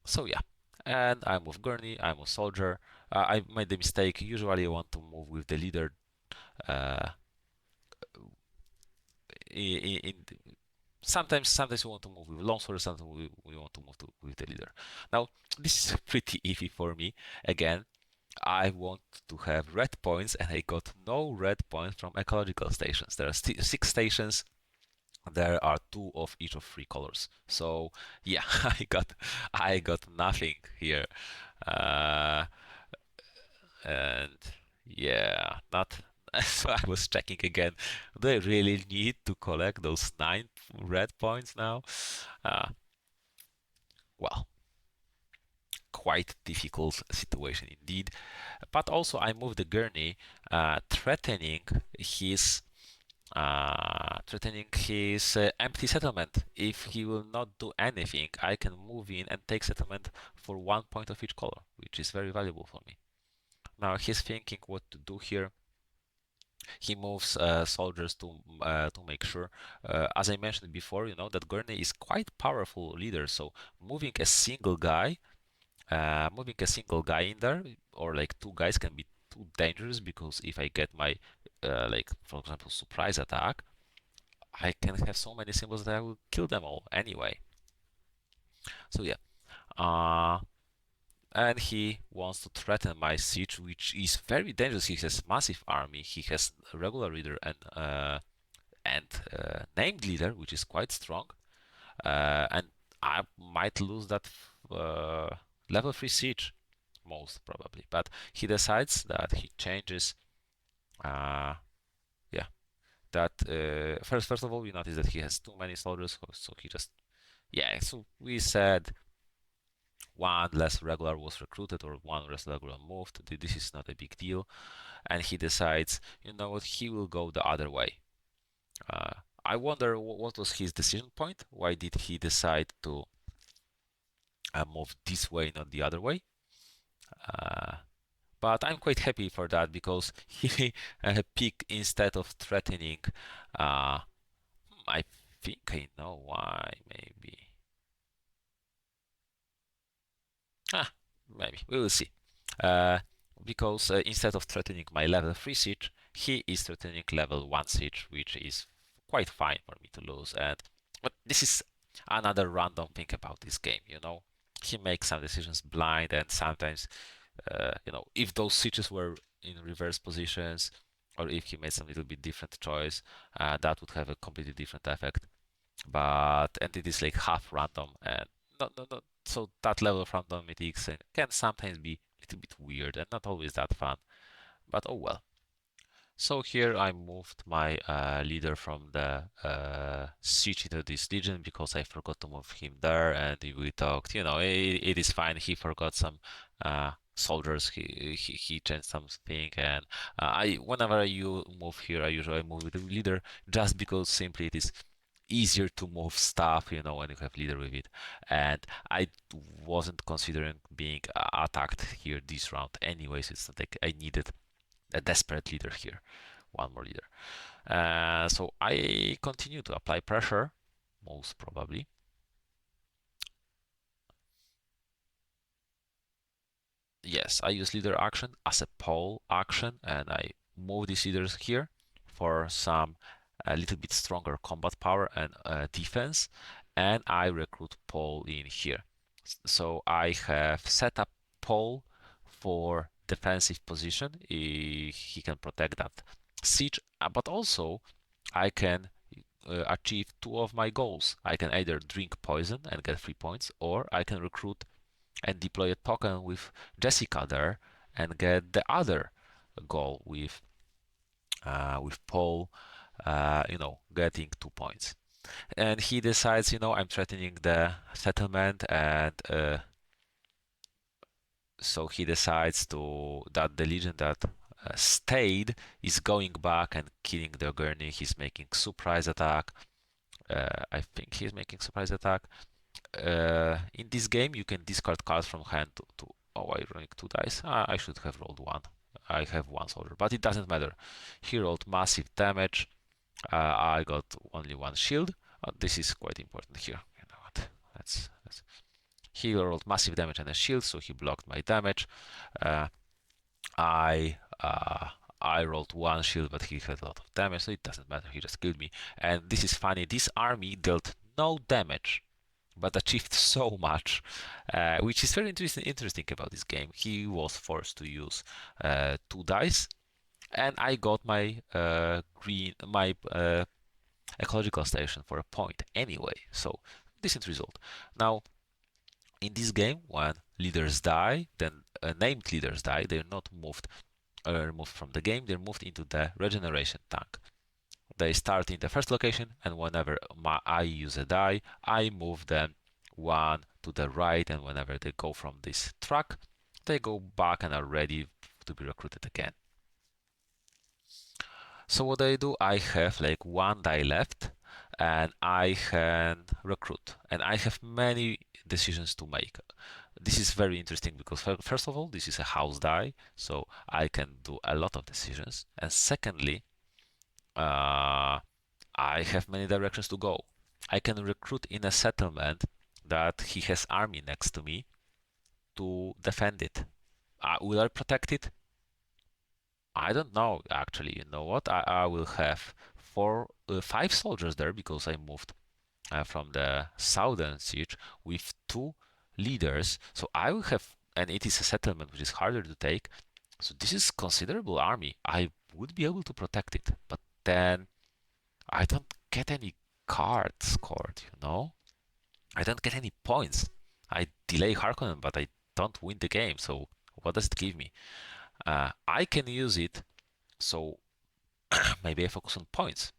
So yeah, and I move Gurney, I move soldier. I made the mistake. Usually I want to move with the leader. Uh, in sometimes we want to move with long soldier, sometimes we want to move with the leader. Now this is pretty easy for me. Again, I want to have red points, and I got no red points from ecological stations. There are 6 stations. There are 2 of each of 3 colors. So yeah, I got nothing here. Uh, and yeah, not. So I was checking again. Do I really need to collect those 9 red points now? Uh, well, quite difficult situation indeed. But also I moved the gurney, his threatening his empty settlement. If he will not do anything, I can move in and take settlement for 1 point of each color, which is very valuable for me. Now he's thinking what to do here. He moves soldiers to make sure, as I mentioned before, that Gurney is quite powerful leader. So moving a single guy in there, or like 2 guys, can be too dangerous because if I get my like for example surprise attack, I can have so many symbols that I will kill them all anyway. So yeah, uh, and he wants to threaten my siege, which is very dangerous. He has massive army. He has a regular leader and named leader, which is quite strong. And I might lose that level 3 siege, most probably. But he decides that he changes. Uh, yeah, that first of all, we notice that he has too many soldiers, so he just yeah. So we said one less regular was recruited or one less regular moved. This is not a big deal. And he decides, you know what, he will go the other way. Uh, I wonder what was his decision point? Why did he decide to move this way, not the other way? Uh, but I'm quite happy for that because he picked instead of threatening. Uh, I think I know why, maybe. Ah, maybe. We will see. Uh, because instead of threatening my level 3 siege, he is threatening level 1 siege, which is quite fine for me to lose. But this is another random thing about this game, you know. He makes some decisions blind, and sometimes, if those sieges were in reverse positions, or if he made some little bit different choice, that would have a completely different effect. And it is like half random, and no. So that level of randomity can sometimes be a little bit weird and not always that fun. But oh well. So here I moved my leader from the siege into this legion because I forgot to move him there, and we talked. It is fine. He forgot some soldiers. He changed something, and I whenever you move here, I usually move with the leader just because simply it is easier to move stuff, when you have leader with it. And I wasn't considering being attacked here this round. Anyways, it's not like I needed a desperate leader here, one more leader. So I continue to apply pressure, most probably. Yes, I use leader action as a pole action, and I move these leaders here for some a little bit stronger combat power and defense, and I recruit pole in here. So I have set up pole for defensive position. He can protect that siege, but also I can achieve two of my goals. I can either drink poison and get 3 points, or I can recruit and deploy a token with Jessica there and get the other goal with Paul, getting 2 points. And he decides, I'm threatening the settlement, and so he decides that the legion that stayed is going back and killing the gurney. He's making surprise attack. I think he's making surprise attack. In this game, you can discard cards from hand to oh, I rolled 2 dice. I should have rolled one. I have one soldier, but it doesn't matter. He rolled massive damage. I got only one shield. This is quite important here. You know what? He rolled massive damage and a shield, so he blocked my damage. Uh, I uh, I rolled one shield, but he had a lot of damage, so it doesn't matter. He just killed me. And this is funny. This army dealt no damage but achieved so much, which is very interesting about this game. He was forced to use 2 dice, and I got my ecological station for a point anyway. So decent result. Now in this game, when leaders die, then named leaders die. They're not removed from the game. They're moved into the regeneration tank. They start in the first location, and whenever I use a die, I move them one to the right, and whenever they go from this track, they go back and are ready to be recruited again. So what I do, I have like one die left, and I can recruit, and I have many decisions to make. This is very interesting because first of all, this is a house die, so I can do a lot of decisions, and secondly, uh, I have many directions to go. I can recruit in a settlement that he has army next to me to defend it. Will I protect it? I don't know actually. You know what? I will have 5 soldiers there because I moved from the southern siege with 2 leaders. So I will have, and it is a settlement which is harder to take. So this is considerable army. I would be able to protect it, but then I don't get any cards scored. I don't get any points. I delay Harkonnen, but I don't win the game. So what does it give me? I can use it. So maybe I focus on points.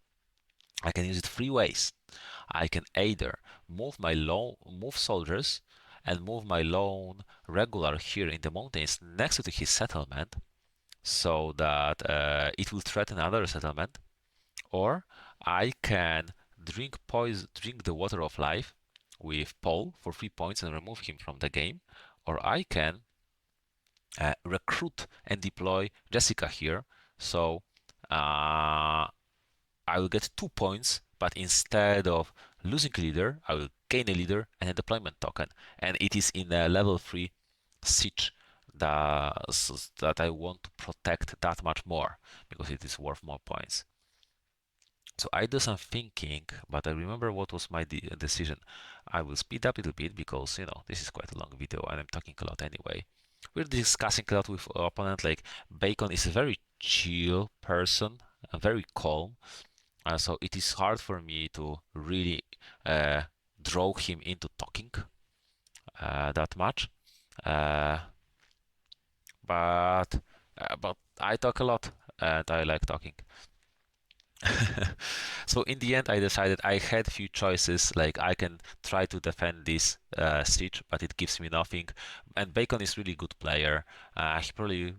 I can use it 3 ways. I can either move soldiers and move my lone regular here in the mountains next to his settlement, so that it will threaten another settlement, or I can drink the water of life with Paul for 3 points and remove him from the game, or I can recruit and deploy Jessica here. So I will get 2 points, but instead of losing a leader, I will gain a leader and a deployment token. And it is in a level 3 siege that I want to protect that much more because it is worth more points. So I do some thinking, but I remember what was my decision. I will speed up a little bit because, this is quite a long video and I'm talking a lot anyway. We're discussing a lot with opponent, like Bacon is a very chill person, very calm. So it is hard for me to really draw him into talking that much. Uh, but I talk a lot and I like talking. So in the end, I decided I had few choices. Like I can try to defend this siege, but it gives me nothing. And Bacon is really good player. He probably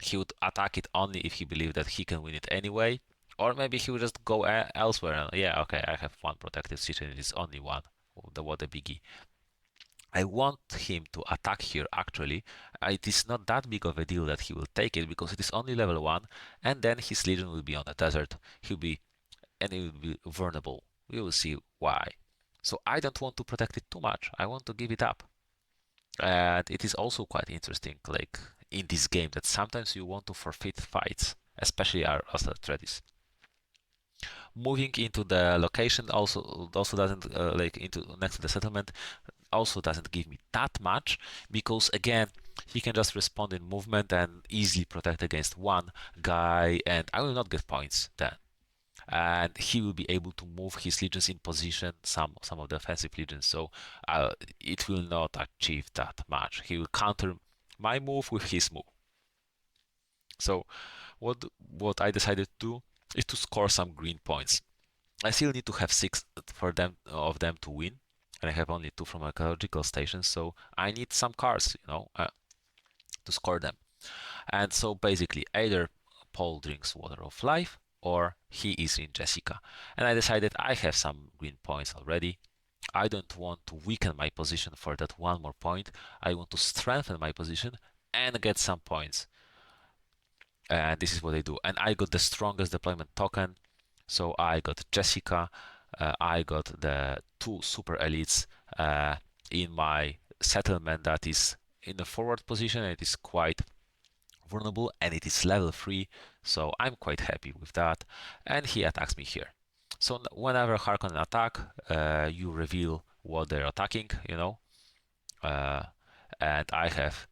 he would attack it only if he believed that he can win it anyway. Or maybe he will just go elsewhere. And, yeah, okay, I have one protective siege and it is only one. What a biggie. I want him to attack here actually. It is not that big of a deal that he will take it because it is only level 1 and then his legion will be on the desert. He'll be and it will be vulnerable. We will see why. So I don't want to protect it too much. I want to give it up. And it is also quite interesting, like in this game, that sometimes you want to forfeit fights, especially as Atredis. Moving into the location also doesn't like into next to the settlement also doesn't give me that much because again he can just respond in movement and easily protect against one guy and I will not get points then. And he will be able to move his legions in position, some of the offensive legions. So it will not achieve that much. He will counter my move with his move. So what I decided to do is to score some green points. I still need to have 6 for them of them to win, and I have only 2 from ecological stations. So I need some cards, to score them. And so basically, either Paul drinks water of life or he is in Jessica. And I decided I have some green points already. I don't want to weaken my position for that one more point. I want to strengthen my position and get some points. And this is what I do. And I got the strongest deployment token. So I got Jessica. I got the 2 super elites in my settlement that is in the forward position. It is quite vulnerable and it is level 3, so I'm quite happy with that. And he attacks me here. So whenever Harkonnen attack, you reveal what they're attacking, uh, and I have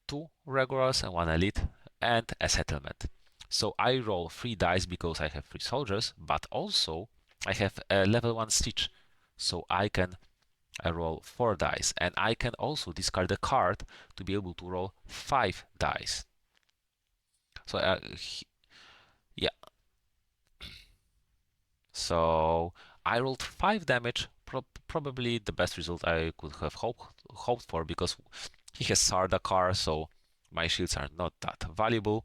2 regulars and 1 elite and a settlement. So I roll 3 dice because I have 3 soldiers, but also I have a level 1 stitch, so I can roll 4 dice, and I can also discard a card to be able to roll 5 dice. So yeah, so I rolled 5 damage, probably the best result I could have hoped for because he has Sardaukar, so my shields are not that valuable.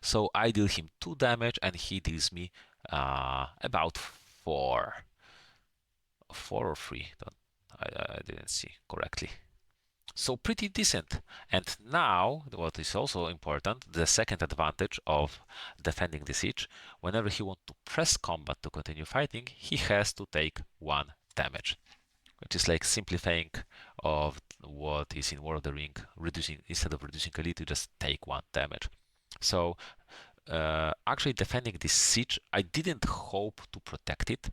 So I deal him 2 damage and he deals me about 4. 4 or 3, I didn't see correctly. So pretty decent. And now, what is also important, the second advantage of defending the siege, whenever he wants to press combat to continue fighting, he has to take 1 damage, which is like simplifying of what is in War of the Ring, instead of reducing elite, you just take 1 damage. So actually defending this siege, I didn't hope to protect it.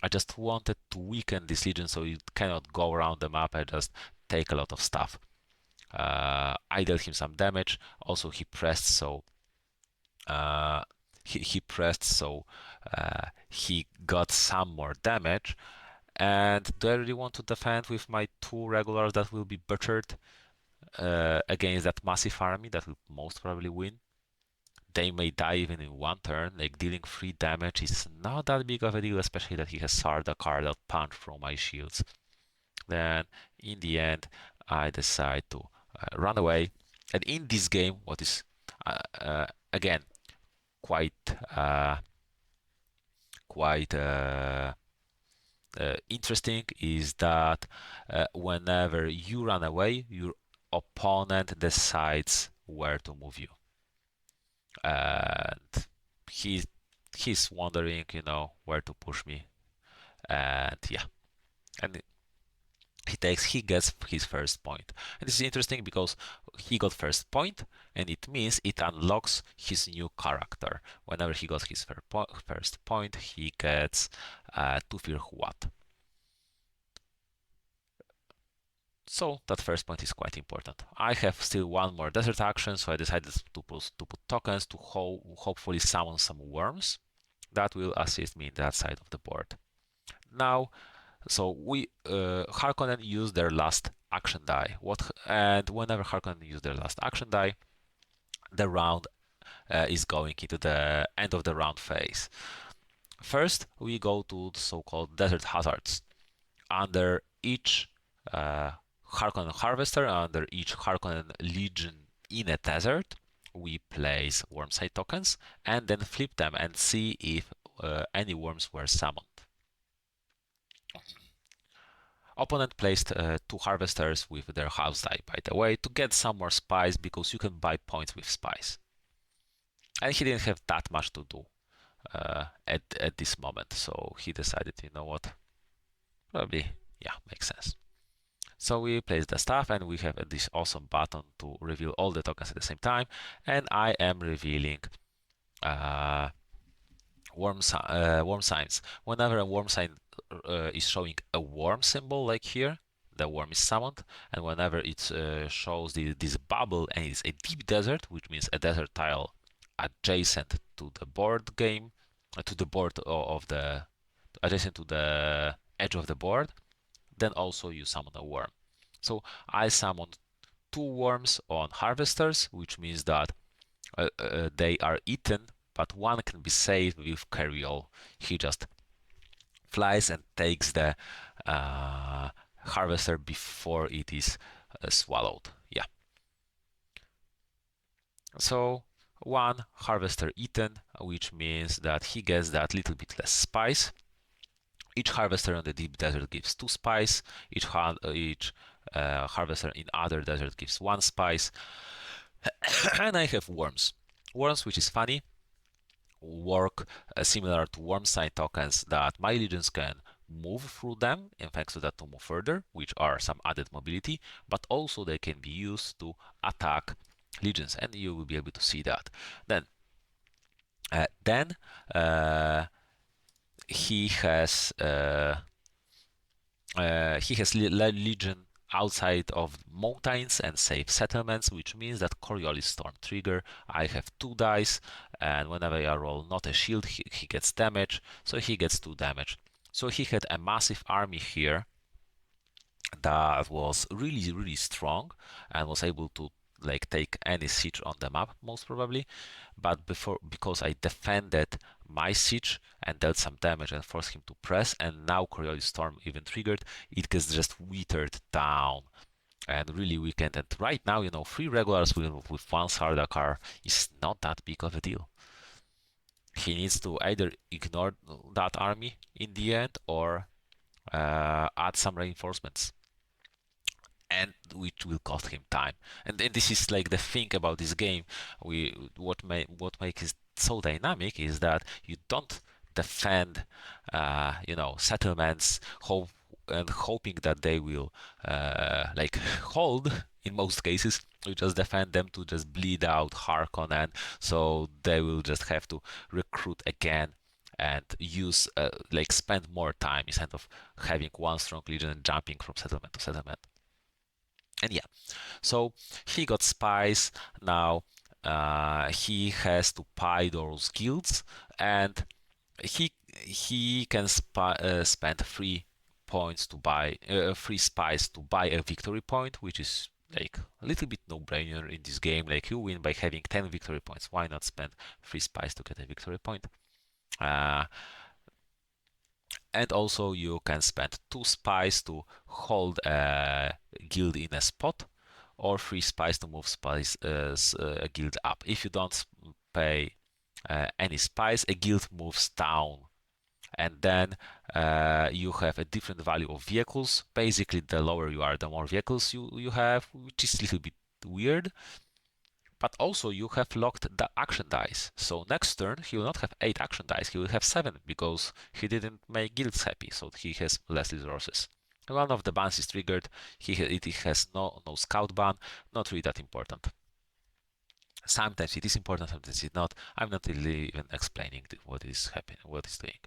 I just wanted to weaken this legion so it cannot go around the map and just take a lot of stuff. I dealt him some damage. Also, he pressed, so he pressed, so he got some more damage. And do I really want to defend with my 2 regulars that will be butchered against that massive army that will most probably win? They may die even in 1 turn. Like dealing 3 damage is not that big of a deal, especially that he has Sardaukar that punch from my shields. Then in the end, I decide to run away. And in this game, what is again quite interesting is that whenever you run away, your opponent decides where to move you, and he's wondering, where to push me, and yeah, and he gets his first point. And this is interesting because he got first point, and it means it unlocks his new character. Whenever he got his first point, he gets Tufir Huat. So that first point is quite important. I have still 1 more desert action, so I decided to put tokens to hopefully summon some worms that will assist me in that side of the board. Now, so we Harkonnen use their last action die. And whenever Harkonnen use their last action die, the round is going into the end of the round phase. First, we go to the so-called desert hazards. Under each Harkonnen harvester, under each Harkonnen legion in a desert, we place worm side tokens and then flip them and see if any worms were summoned. Opponent placed 2 harvesters with their house die, by the way, to get some more spice, because you can buy points with spice. And he didn't have that much to do at this moment, so he decided, you know what, probably, yeah, makes sense. So we place the stuff, and we have this awesome button to reveal all the tokens at the same time, and I am revealing worm signs. Whenever a worm sign is showing a worm symbol, like here, the worm is summoned, and whenever it shows this bubble and it's a deep desert, which means a desert tile adjacent to the board game, to the board of the adjacent to the edge of the board, then also you summon a worm. So I summoned 2 worms on harvesters, which means that they are eaten, but one can be saved with Carriol. He just flies and takes the harvester before it is swallowed. Yeah. So 1 harvester eaten, which means that he gets that little bit less spice. Each harvester on the deep desert gives 2 spice. Each harvester in other desert gives 1 spice. And I have worms. Worms, which is funny, work similar to worm sign tokens, that my legions can move through them, and thanks to that to move further, which are some added mobility, but also they can be used to attack legions, and you will be able to see that. Then he has legion outside of mountains and safe settlements, which means that Coriolis Storm trigger. I have 2 dice, and whenever I roll not a shield, he gets damage, so he gets 2 damage. So he had a massive army here that was really strong and was able to like take any siege on the map, most probably. But because I defended my siege and dealt some damage and forced him to press, and now Coriolis Storm even triggered, it gets just withered down and really weakened. And right now, 3 regulars with 1 Sardaukar is not that big of a deal. He needs to either ignore that army in the end or add some reinforcements, and which will cost him time. And this is like the thing about this game. What makes it so dynamic is that you don't defend, settlements, hoping that they will like hold. In most cases, you just defend them to just bleed out Harkonnen, so they will just have to recruit again and use like spend more time instead of having 1 strong legion and jumping from settlement to settlement. And yeah, so he got spies. Now he has to buy those guilds, and he can spend 3 points to buy 3 spies to buy a victory point, which is like a little bit no-brainer in this game. Like, you win by having 10 victory points. Why not spend 3 spies to get a victory point? And also you can spend 2 spies to hold a guild in a spot, or 3 spies to move a guild up. If you don't pay any spies, a guild moves down, and then you have a different value of vehicles. Basically, the lower you are, the more vehicles you have, which is a little bit weird. But also you have locked the action dice. So next turn he will not have 8 action dice, he will have 7, because he didn't make guilds happy, so he has less resources. One of the bans is triggered, it has no scout ban, not really that important. Sometimes it is important, sometimes it's not. I'm not really even explaining what is happening, what is doing.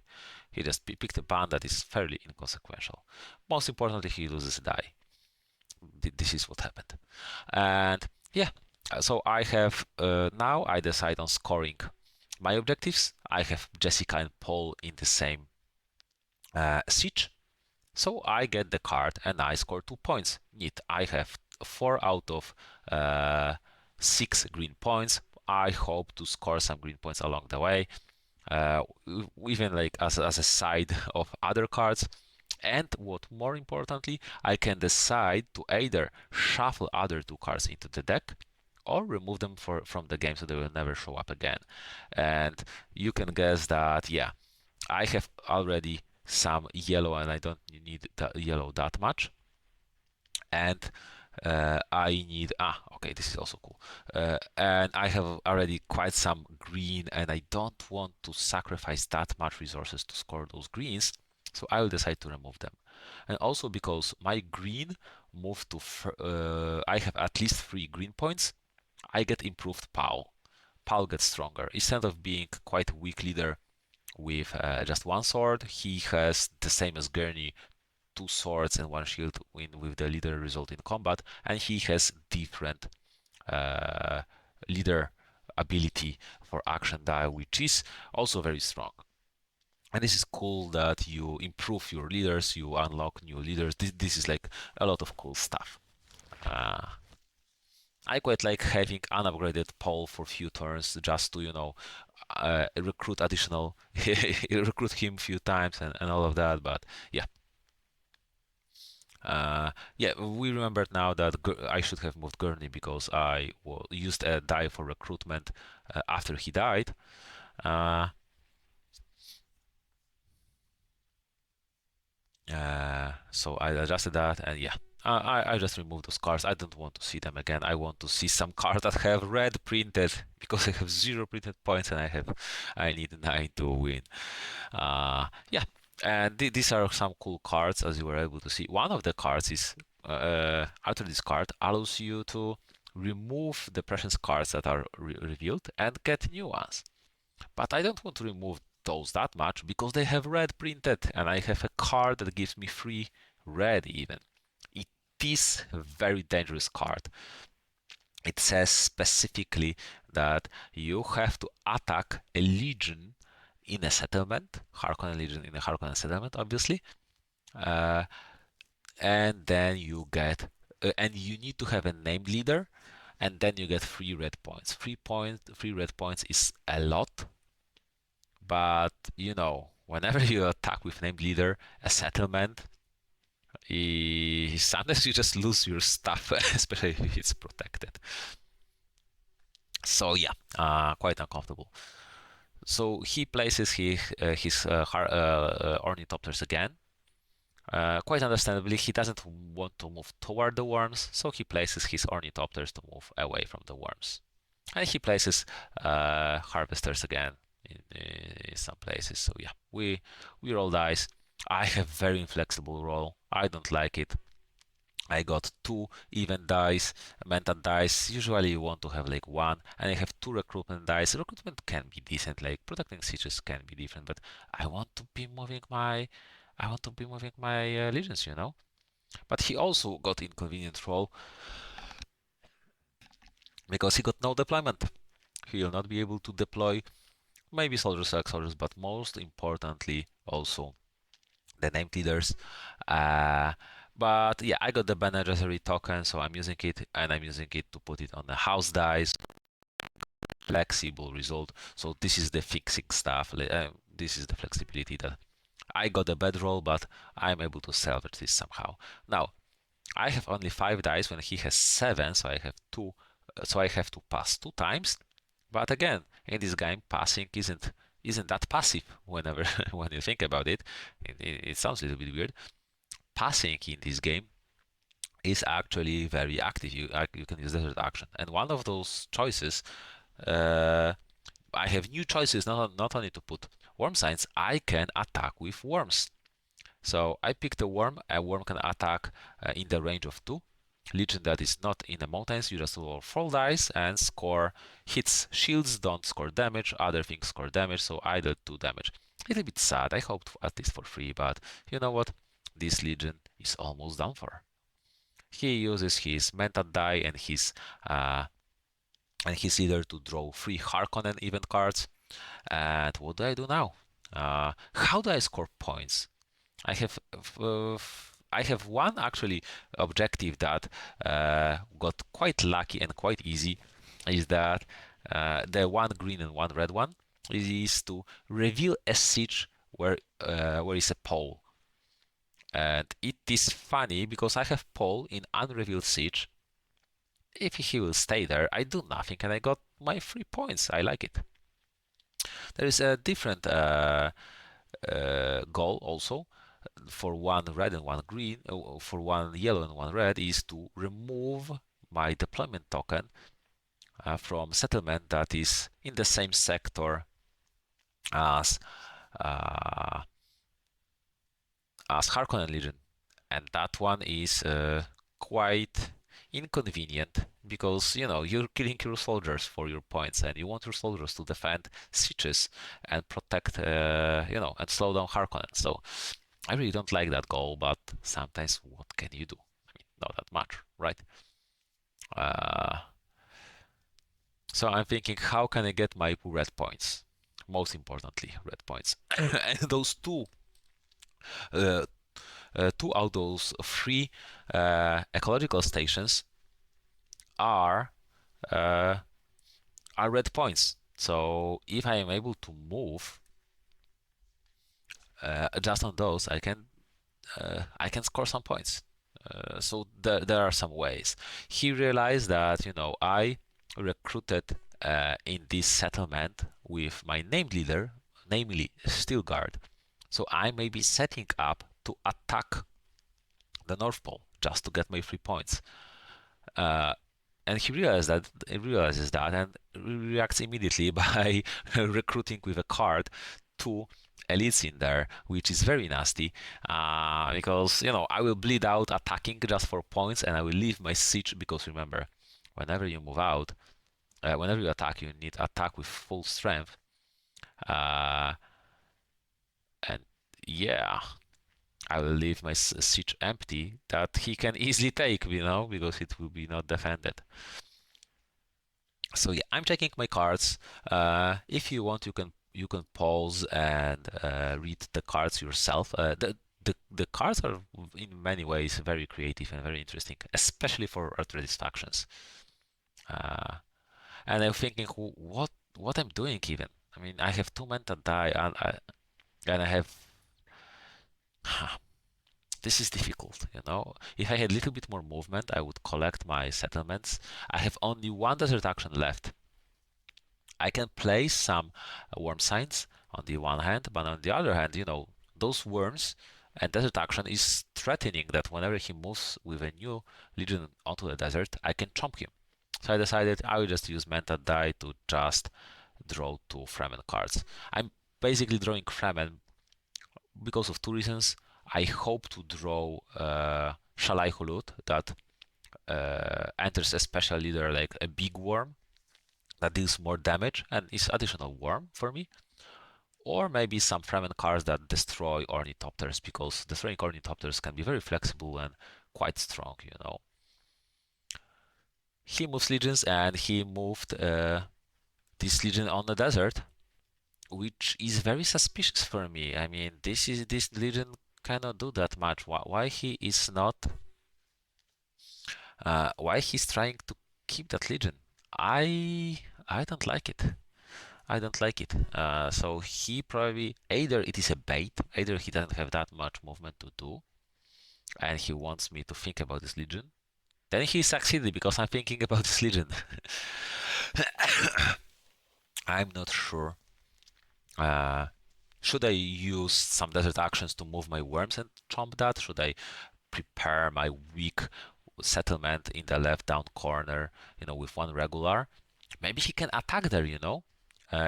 He just picked a ban that is fairly inconsequential. Most importantly, he loses a die. This is what happened. And yeah, so I have now I decide on scoring my objectives. I have Jessica and Paul in the same siege, so I get the card and I score 2 points. Neat. I have 4 out of 6 green points. I hope to score some green points along the way, even like as a side of other cards. And what more importantly, I can decide to either shuffle other 2 cards into the deck, or remove them from the game so they will never show up again. And you can guess that, yeah, I have already some yellow and I don't need the yellow that much. And I need, okay, this is also cool. And I have already quite some green and I don't want to sacrifice that much resources to score those greens. So I will decide to remove them. And also because my green moved to, I have at least 3 green points, I get improved POW. POW gets stronger. Instead of being quite a weak leader with just one sword, he has the same as Gurney, 2 swords and 1 shield with the leader result in combat, and he has different uh, leader ability for action die, which is also very strong. And this is cool that you improve your leaders, you unlock new leaders. This is like a lot of cool stuff. Uh, I quite like having unupgraded Paul for few turns just to, recruit additional, recruit him a few times and all of that. But yeah, yeah, we remembered now that I should have moved Gurney because I used a die for recruitment after he died. Uh, so I adjusted that, and yeah, I just removed those cards. I don't want to see them again. I want to see some cards that have red printed because I have 0 printed points and I need 9 to win. Yeah, and these are some cool cards as you were able to see. One of the cards is after this card allows you to remove the precious cards that are revealed and get new ones. But I don't want to remove those that much because they have red printed and I have a card that gives me free red even. It is a very dangerous card. It says specifically that you have to attack a legion in a settlement, Harkonnen legion in a Harkonnen settlement, obviously, uh, and then you get, and you need to have a named leader, and then you get 3 red points. 3 red points is a lot, but whenever you attack with named leader, a settlement, sometimes you just lose your stuff, especially if it's protected. So yeah, quite uncomfortable. So he places his ornithopters again. Quite understandably, he doesn't want to move toward the worms, so he places his ornithopters to move away from the worms. And he places harvesters again in some places. So yeah, we roll dice. I have very inflexible roll. I don't like it. I got 2 even dice, mental dice. Usually you want to have like 1, and I have 2 recruitment dice. Recruitment can be decent, like protecting sieges can be different, but I want to be moving my, legions, But he also got inconvenient roll because he got no deployment. He will not be able to deploy maybe soldiers, select soldiers, but most importantly also the named leaders. But yeah, I got the Bene Gesserit token, so I'm using it, and I'm using it to put it on the house dice. Flexible result. So this is the fixing stuff. This is the flexibility that I got a bad roll, but I'm able to salvage this somehow. Now, I have only 5 dice when he has 7, so I have 2. So I have to pass 2 times. But again, in this game, passing isn't that passive. Whenever when you think about it, it sounds a little bit weird. Passing in this game is actually very active. You can use desert action, and one of those choices, I have new choices. Not only to put worm signs, I can attack with worms. So I picked a worm. A worm can attack in the range of 2. Legion that is not in the mountains, you just roll 4 dice and score hits. Shields don't score damage, other things score damage, so I dealt 2 damage. A little bit sad, I hoped at least for 3, but you know what? This Legion is almost done for. He uses his mental die and his leader to draw 3 Harkonnen event cards. And what do I do now? How do I score points? I have I have one actually objective that got quite lucky and quite easy, is that the 1 green and 1 red one is to reveal a siege where is a pole. And it is funny because I have pole in unrevealed siege, if he will stay there, I do nothing and I got my 3 points. I like it. There is a different goal also for one red and one green, for one yellow and one red, is to remove my deployment token from settlement that is in the same sector as uh, Harkonnen Legion, and that one is quite inconvenient because you're killing your soldiers for your points, and you want your soldiers to defend sieges and protect, and slow down Harkonnen. So I really don't like that goal, but sometimes what can you do? I mean, not that much, right? Uh, so I'm thinking, how can I get my red points? Most importantly, red points. And those uh, two out of those three ecological stations are uh, are red points. So if I am able to move just on those, I can score some points. So there are some ways. He realized that I recruited in this settlement with my named leader, namely Stilgard. So I may be setting up to attack the North Pole just to get my 3 points. Uh, and he realizes that and reacts immediately by recruiting with a card two elites in there, which is very nasty because I will bleed out attacking just for points, and I will leave my siege because remember, whenever you move out, whenever you attack, you need attack with full strength, uh, and yeah, I will leave my siege empty that he can easily take, because it will be not defended. So yeah, I'm checking my cards. If you want, you can pause and read the cards yourself. The cards are in many ways very creative and very interesting, especially for Atredis factions. Uh, and I'm thinking, what I'm doing even. I mean, I have two men that die, and I have. This is difficult. If I had a little bit more movement, I would collect my settlements. I have only one desert action left. I can place some worm signs on the one hand, but on the other hand, those worms and desert action is threatening that whenever he moves with a new legion onto the desert, I can chomp him. So I decided I will just use Mental Die to just draw two Fremen cards. I'm basically drawing Fremen because of two reasons. I hope to draw Shalai Hulut that enters a special leader like a big worm that deals more damage and is additional worm for me. Or maybe some Fremen cards that destroy ornithopters, because destroying ornithopters can be very flexible and quite strong. He moves legions, and he moved this legion on the desert, which is very suspicious for me. I mean, this legion cannot do that much. Why he is not? Why he's trying to keep that legion? I don't like it. I don't like it. So he probably either it is a bait, either he doesn't have that much movement to do, and he wants me to think about this legion. Then he succeeded because I'm thinking about this legion. I'm not sure. Uh, should I use some desert actions to move my worms and chomp that? Should I prepare my weak settlement in the left down corner, with one regular? Maybe he can attack there.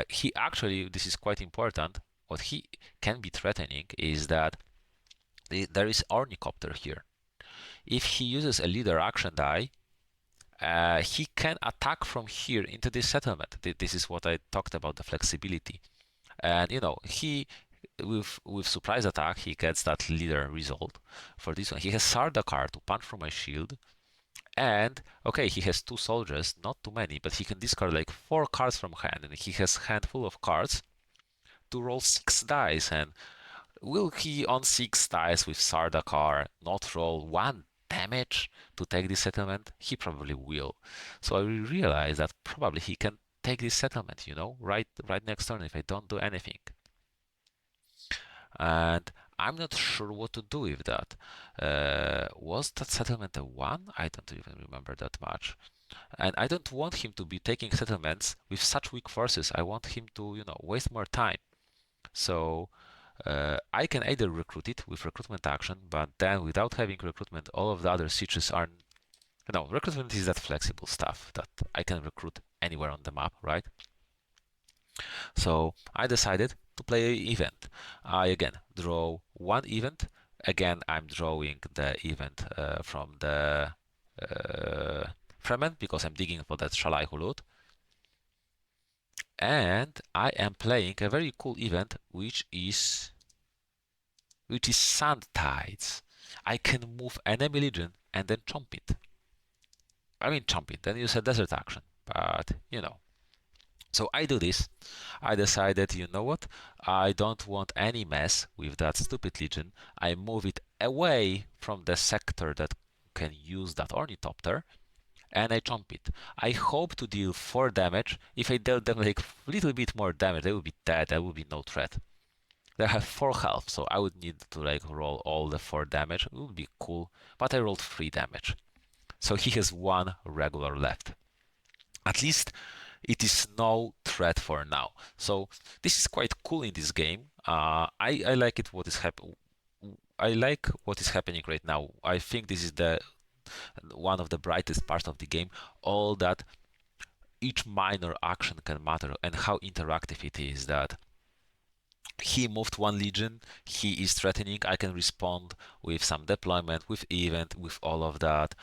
He actually, this is quite important. What he can be threatening is that there is Ornicopter here. If he uses a leader action die, he can attack from here into this settlement. This is what I talked about, the flexibility. And he with surprise attack he gets that leader result. For this one, he has Sardakar to punch from my shield. And okay, he has two soldiers, not too many, but he can discard like 4 cards from hand, and he has handful of cards to roll 6 dice. And will he on 6 dice with Sardakar not roll 1 damage to take this settlement? He probably will. So I realize that probably he can take this settlement, right next turn if I don't do anything. And I'm not sure what to do with that. Was that settlement a 1? I don't even remember that much. And I don't want him to be taking settlements with such weak forces. I want him to, waste more time. So I can either recruit it with recruitment action, but then without having recruitment, all of the other sieges are, recruitment is that flexible stuff that I can recruit anywhere on the map, right? So I decided to play an event. I again draw one event. Again, I'm drawing the event from the Fremen because I'm digging for that Shalai Hulud. And I am playing a very cool event which is Sand Tides. I can move enemy legion and then chomp it. I mean chomp it, then use a desert action. But So I do this. I decided, you know what? I don't want any mess with that stupid legion. I move it away from the sector that can use that ornithopter, and I chomp it. I hope to deal 4 damage. If I deal them like a little bit more damage, they will be dead. There will be no threat. They have 4 health, so I would need to like roll all the 4 damage. It would be cool, but I rolled 3 damage. So he has 1 regular left. At least it is no threat for now. So this is quite cool in this game. I like it. I like what is happening right now. I think this is the one of the brightest parts of the game. All that each minor action can matter and how interactive it is. That he moved 1 legion, he is threatening. I can respond with some deployment, with event, with all of that.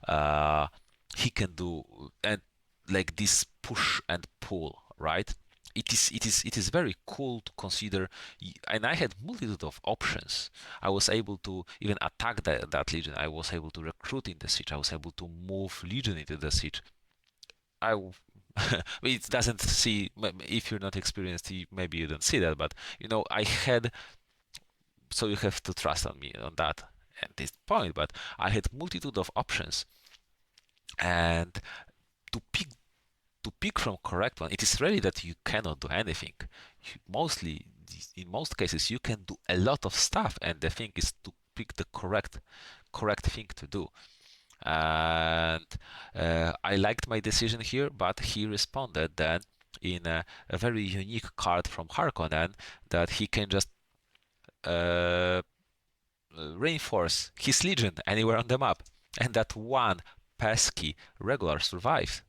Uh, he can do and like this push and pull, right? It is very cool to consider, and I had multitude of options. I was able to even attack that legion. I was able to recruit in the siege. I was able to move legion into the siege. It doesn't see, if you're not experienced, maybe you don't see that, but I had, so you have to trust on me on that at this point, but I had multitude of options, and to pick from correct one, it is really that you cannot do anything. Mostly, in most cases, you can do a lot of stuff, and the thing is to pick the correct thing to do. And I liked my decision here, but he responded then in a very unique card from Harkonnen that he can just uh, reinforce his legion anywhere on the map, and that one pesky regular survives.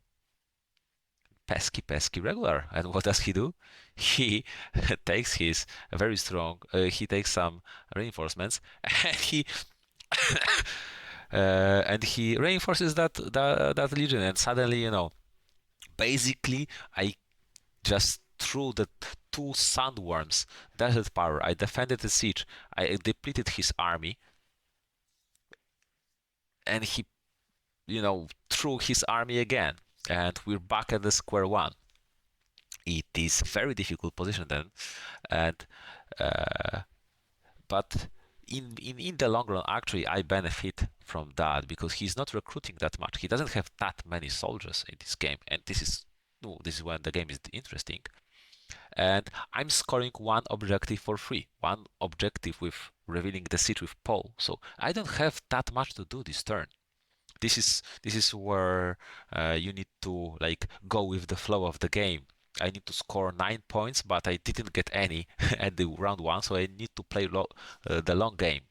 Pesky regular. And what does he do? He takes his very strong, he takes some reinforcements, and he reinforces that legion, and suddenly, basically, I just threw the 2 sandworms, desert power. I defended the siege. I depleted his army, and he, threw his army again, and we're back at the square one. It is very difficult position then, and uh, but in the long run, actually, I benefit from that because he's not recruiting that much. He doesn't have that many soldiers in this game, and this is when the game is interesting. And I'm scoring 1 objective for free, 1 objective with revealing the siege with Paul. So I don't have that much to do this turn. This is where you need to like go with the flow of the game. I need to score 9 points, but I didn't get any at the round 1, so I need to play the long game.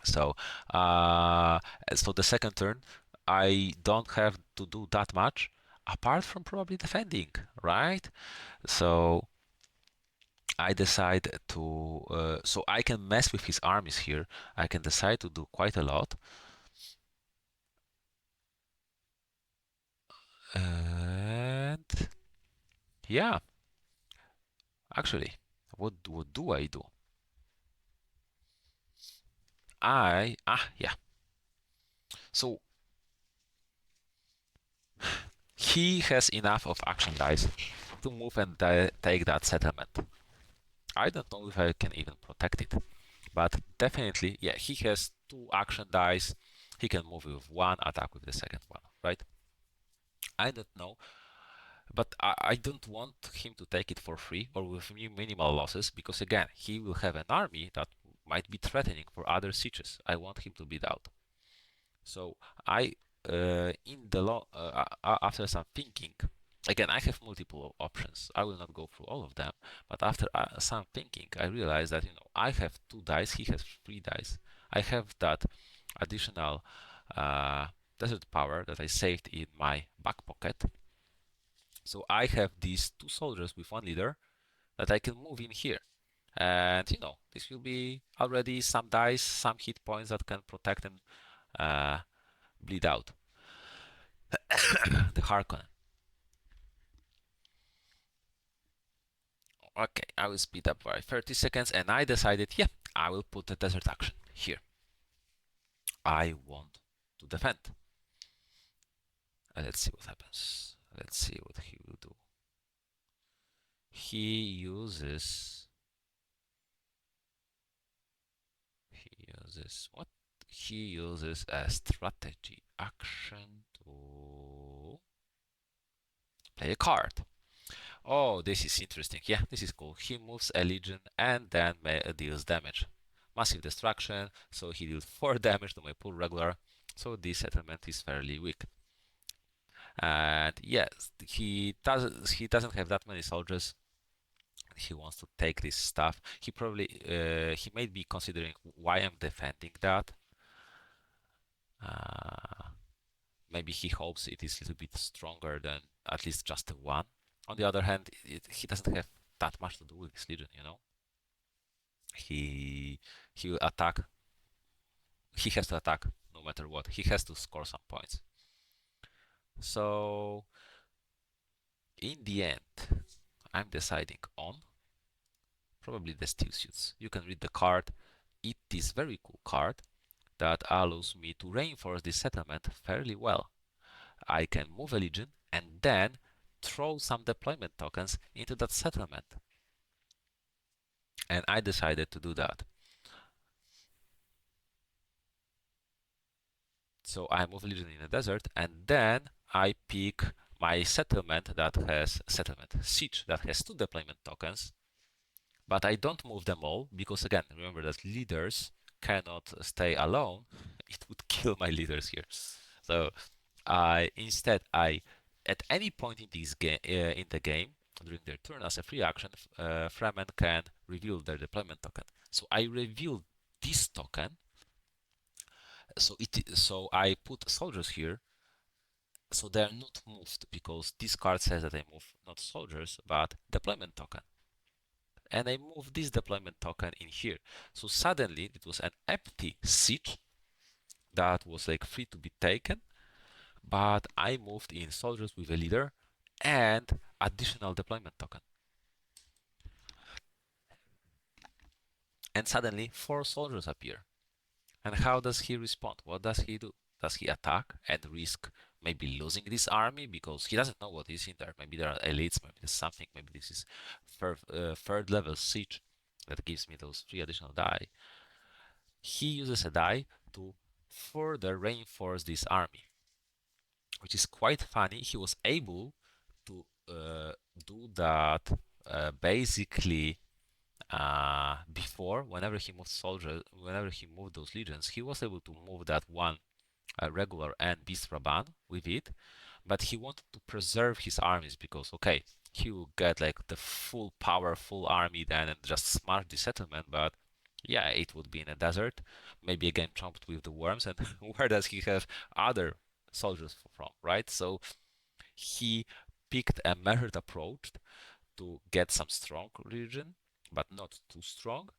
So, so the second turn, I don't have to do that much, apart from probably defending, right? So I decide to, so I can mess with his armies here. I can decide to do quite a lot. And yeah, actually, what do I do? Yeah. So he has enough of action dice to move and take that settlement. I don't know if I can even protect it, but definitely, yeah, he has 2 action dice. He can move with 1, attack with the second one, right? I don't know, but I don't want him to take it for free or with minimal losses because again, he will have an army that might be threatening for other sieges. I want him to beat out. So I in the after some thinking, again, I have multiple options. I will not go through all of them, but after some thinking, I realized that I have 2 dice, he has 3 dice. I have that additional uh, desert power that I saved in my back pocket. So I have these 2 soldiers with 1 leader that I can move in here. And this will be already some dice, some hit points that can protect and bleed out the Harkonnen. Okay, I will speed up by 30 seconds, and I decided, yeah, I will put the desert action here. I want to defend. Let's see what happens. Let's see what he will do. He uses what? He uses a strategy action to play a card. Oh, this is interesting. Yeah, this is cool. He moves a legion and then deals damage. Massive destruction, so he deals 4 damage to my poor regular. So this settlement is fairly weak. And yes, he doesn't have that many soldiers. He wants to take this stuff. He may be considering why I'm defending that. Maybe he hopes it is a little bit stronger than at least just one. On the other hand, he doesn't have that much to do with his legion. He will attack. He has to attack no matter what. He has to score some points. So in the end, I'm deciding on probably the steel suits. You can read the card. It is very cool card that allows me to reinforce this settlement fairly well. I can move a legion and then throw some deployment tokens into that settlement. And I decided to do that. So I move a legion in the desert, and then I pick my settlement that has siege that has 2 deployment tokens, but I don't move them all because again, remember that leaders cannot stay alone. It would kill my leaders here. So instead at any point in this game in the game during their turn as a free action, Fremen can reveal their deployment token. So I reveal this token. So I put soldiers here, so they are not moved because this card says that I move not soldiers but deployment token. And I move this deployment token in here. So suddenly it was an empty siege that was like free to be taken, but I moved in soldiers with a leader and additional deployment token. And suddenly 4 soldiers appear. And how does he respond? What does he do? Does he attack and risk maybe losing this army because he doesn't know what is in there? Maybe there are elites, maybe there's something, maybe this is third level siege that gives me those 3 additional die. He uses a die to further reinforce this army, which is quite funny. He was able to do that basically before. Whenever he moved soldiers, whenever he moved those legions, he was able to move that one regular and beast Raban with it, but he wanted to preserve his armies because okay, he will get like the full power, full army then and just smash the settlement, but yeah, it would be in a desert, maybe again trumped with the worms, and where does he have other soldiers from, right? So he picked a measured approach to get some strong region, but not too strong.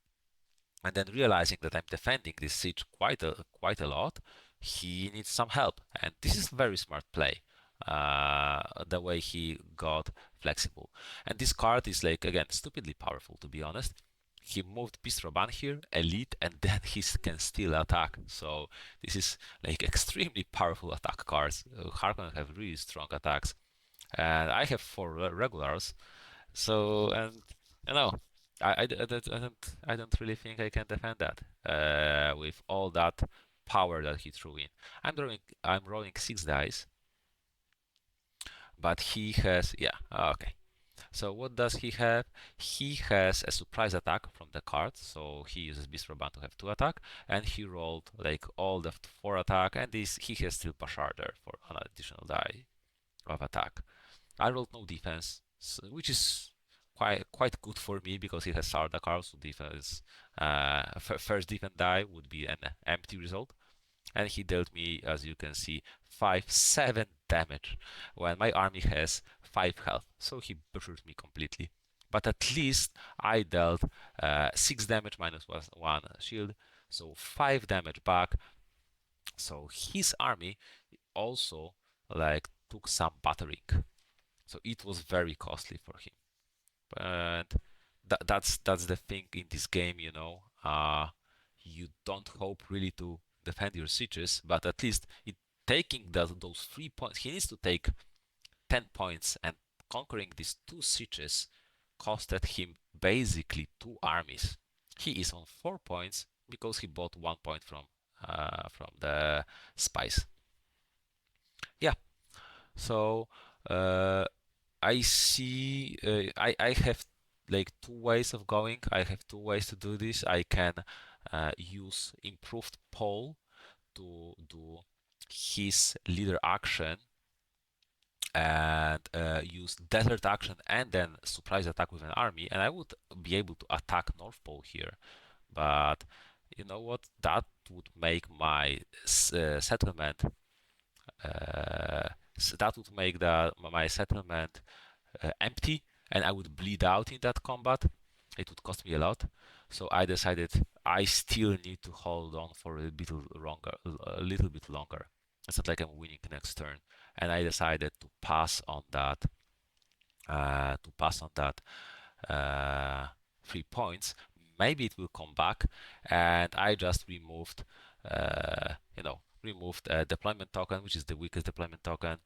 And then realizing that I'm defending this siege quite a lot, he needs some help. And this is very smart play, the way he got flexible. And this card is like, again, stupidly powerful, to be honest. He moved Bistroban here, elite, and then he can still attack. So this is like extremely powerful attack cards. Harkonnen have really strong attacks. And I have 4 regulars. So, and you know, I don't really think I can defend that with all that power that he threw in. I'm rolling 6 dice, but he has, yeah, okay. So what does he have? He has a surprise attack from the card, so he uses Beast Raban to have 2 attack, and he rolled like all the 4 attack, and this he has still Pashar there for an additional die of attack. I rolled no defense, which is quite good for me because he has Sardaukar, so defense first defense die would be an empty result. And he dealt me, as you can see, 7 damage when my army has 5 health. So he butchered me completely. But at least I dealt 6 damage minus 1 shield, so 5 damage back. So his army also like took some battering. So it was very costly for him. But that's the thing in this game, you know. You don't hope really to defend your sieges, but at least taking those 3 points, he needs to take 10 points, and conquering these 2 sieges costed him basically 2 armies. He is on 4 points because he bought 1 point from the spice. Yeah, so uh, I see. I have like 2 ways of going. I have 2 ways to do this. I can use improved pole to do his leader action and use desert action and then surprise attack with an army, and I would be able to attack North Pole here. But you know what? That would make my settlement. That would make my settlement empty, and I would bleed out in that combat. It would cost me a lot. So I decided I still need to hold on for a bit longer, a little bit longer. It's not like I'm winning next turn, and I decided to pass on that. Uh, 3 points. Maybe it will come back, and I just removed, removed a deployment token, which is the weakest deployment token.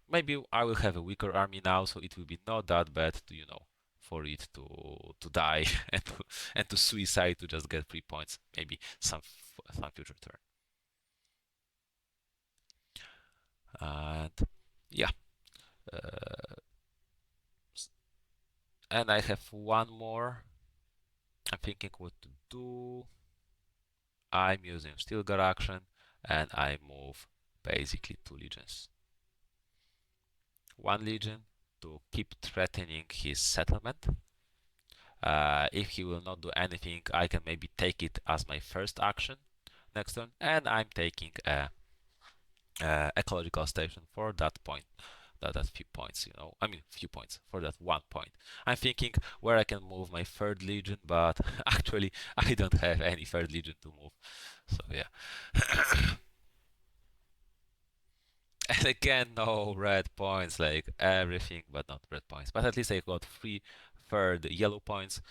Maybe I will have a weaker army now, so it will be not that bad to, for it to die and to suicide to just get 3 points, maybe some future turn. And yeah, uh, and I have one more. I'm thinking what to do. I'm using Stilgar action, and I move basically 2 legions. 1 legion to keep threatening his settlement. If he will not do anything, I can maybe take it as my first action next turn, and I'm taking a ecological station for that point. That few points, I mean, few points for that 1 point. I'm thinking where I can move my 3rd legion, but actually I don't have any 3rd legion to move. So yeah. And again, no red points, like everything, but not red points. But at least I got 3 third yellow points,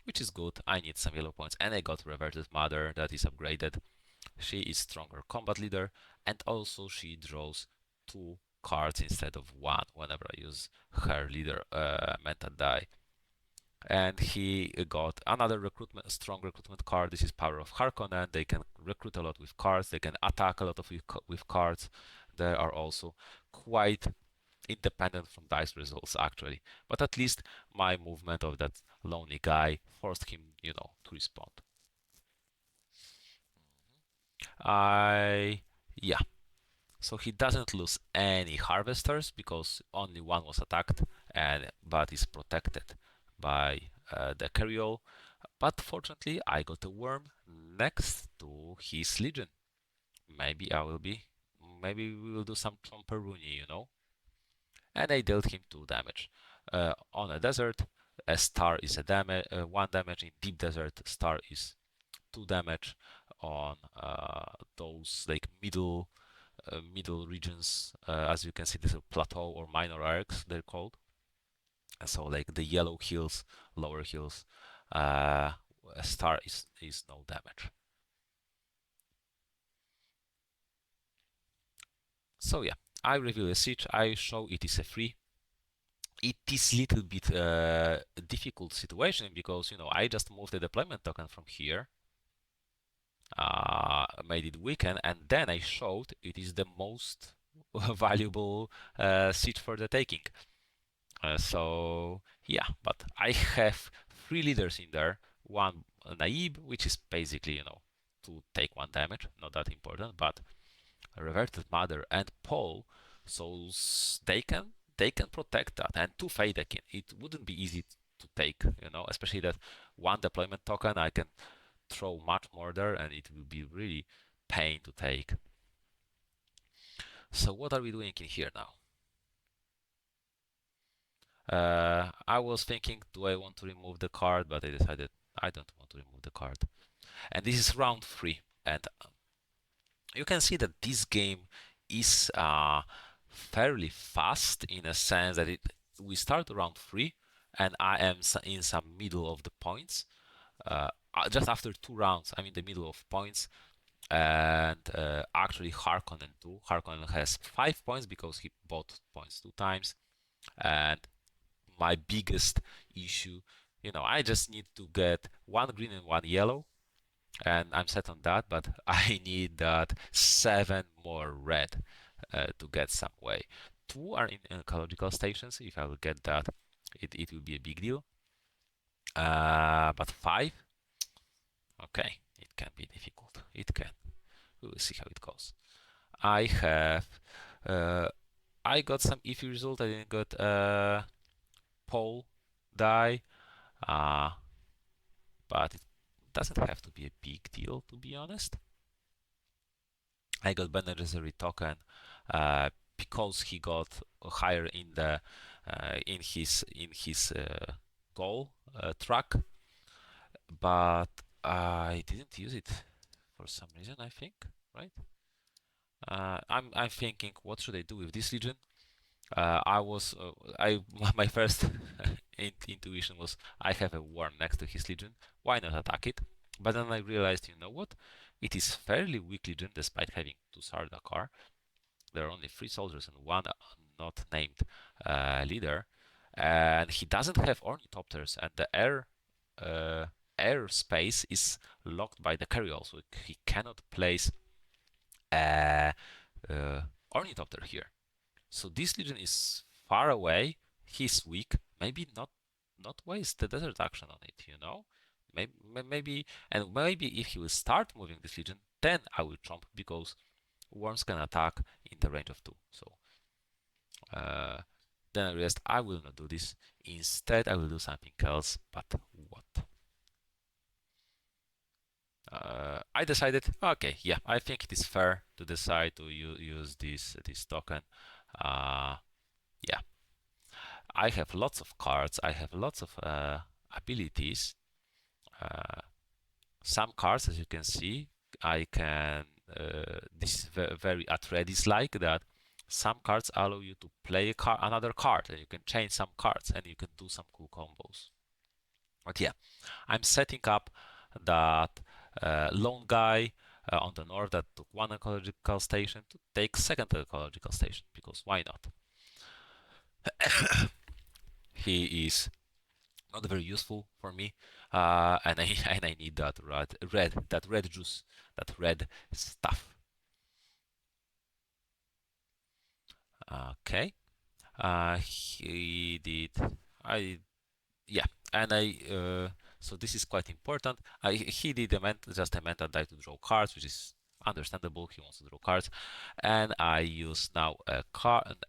which is good. I need some yellow points, and I got Reverted Mother that is upgraded. She is stronger combat leader, and also she draws 2 cards instead of 1 whenever I use her leader meta die. And he got another strong recruitment card. This is Power of Harkonnen. They can recruit a lot with cards. They can attack a lot with cards. They are also quite independent from dice results, actually. But at least my movement of that lonely guy forced him, to respond. Yeah. So he doesn't lose any harvesters because only one was attacked, but is protected by the carriole. But fortunately, I got a worm next to his legion. Maybe we will do some Peruni, And I dealt him 2 damage. On a desert, a star is 1 damage. In deep desert, star is 2 damage. On those like middle regions, as you can see, this is a plateau or minor arcs they're called. And so like the yellow hills, lower hills, a star is no damage. So yeah, I reveal a siege. I show it is a free. It is little bit difficult situation because I just moved the deployment token from here, made it weaken, and then I showed it is the most valuable siege for the taking. So Yeah, but I have three leaders in there. One Naib, which is basically, to take one damage, not that important, but Reverted Mother and Paul, so they can protect that. And two Feydekin, it wouldn't be easy to take, especially that one deployment token I can throw much more there, and it will be really pain to take. So what are we doing in here now? I was thinking, do I want to remove the card? But I decided I don't want to remove the card. And this is round 3. And you can see that this game is fairly fast in a sense that we start round 3 and I am in some middle of the points. Just after 2 rounds, I'm in the middle of points. And actually Harkonnen too. Harkonnen has 5 points because he bought points 2 times. And my biggest issue, I just need to get 1 green and 1 yellow, and I'm set on that, but I need that 7 more red to get some way. 2 are in ecological stations. If I will get that, it will be a big deal. But 5, okay, it can be difficult. It can. We will see how it goes. I have, uh, I got some iffy result. I didn't got pole die, uh, but it doesn't have to be a big deal, to be honest. I got beneficiary token because he got higher in his goal track, but I didn't use it for some reason. I think, right? I'm thinking, what should I do with this legion? I was I my first intuition was I have a worm next to his legion. Why not attack it? But then I realized, you know what? It is fairly weak legion despite having 2 Sardaukar. There are only 3 soldiers and 1 not named leader, and he doesn't have ornithopters, and the air space is locked by the carryall, so he cannot place a ornithopter here. So this legion is far away. He's weak. Maybe not waste the desert action on it. Maybe and maybe if he will start moving this legion, then I will chomp because worms can attack in the range of 2. So then I realized I will not do this. Instead, I will do something else. But what? I decided, okay, yeah, I think it is fair to decide to use this token. Yeah, I have lots of cards. I have lots of abilities. Uh, some cards, as you can see, I can. This is very Atredis-like that some cards allow you to play another card, and you can change some cards, and you can do some cool combos. But yeah, I'm setting up that lone guy on the north that took 1 ecological station to take 2nd ecological station, because why not? He is not very useful for me, and I and I need that red juice, that red stuff. Okay, he did. I Yeah, and so this is quite important. He did just a mental die to draw cards, which is understandable. He wants to draw cards, and I use now a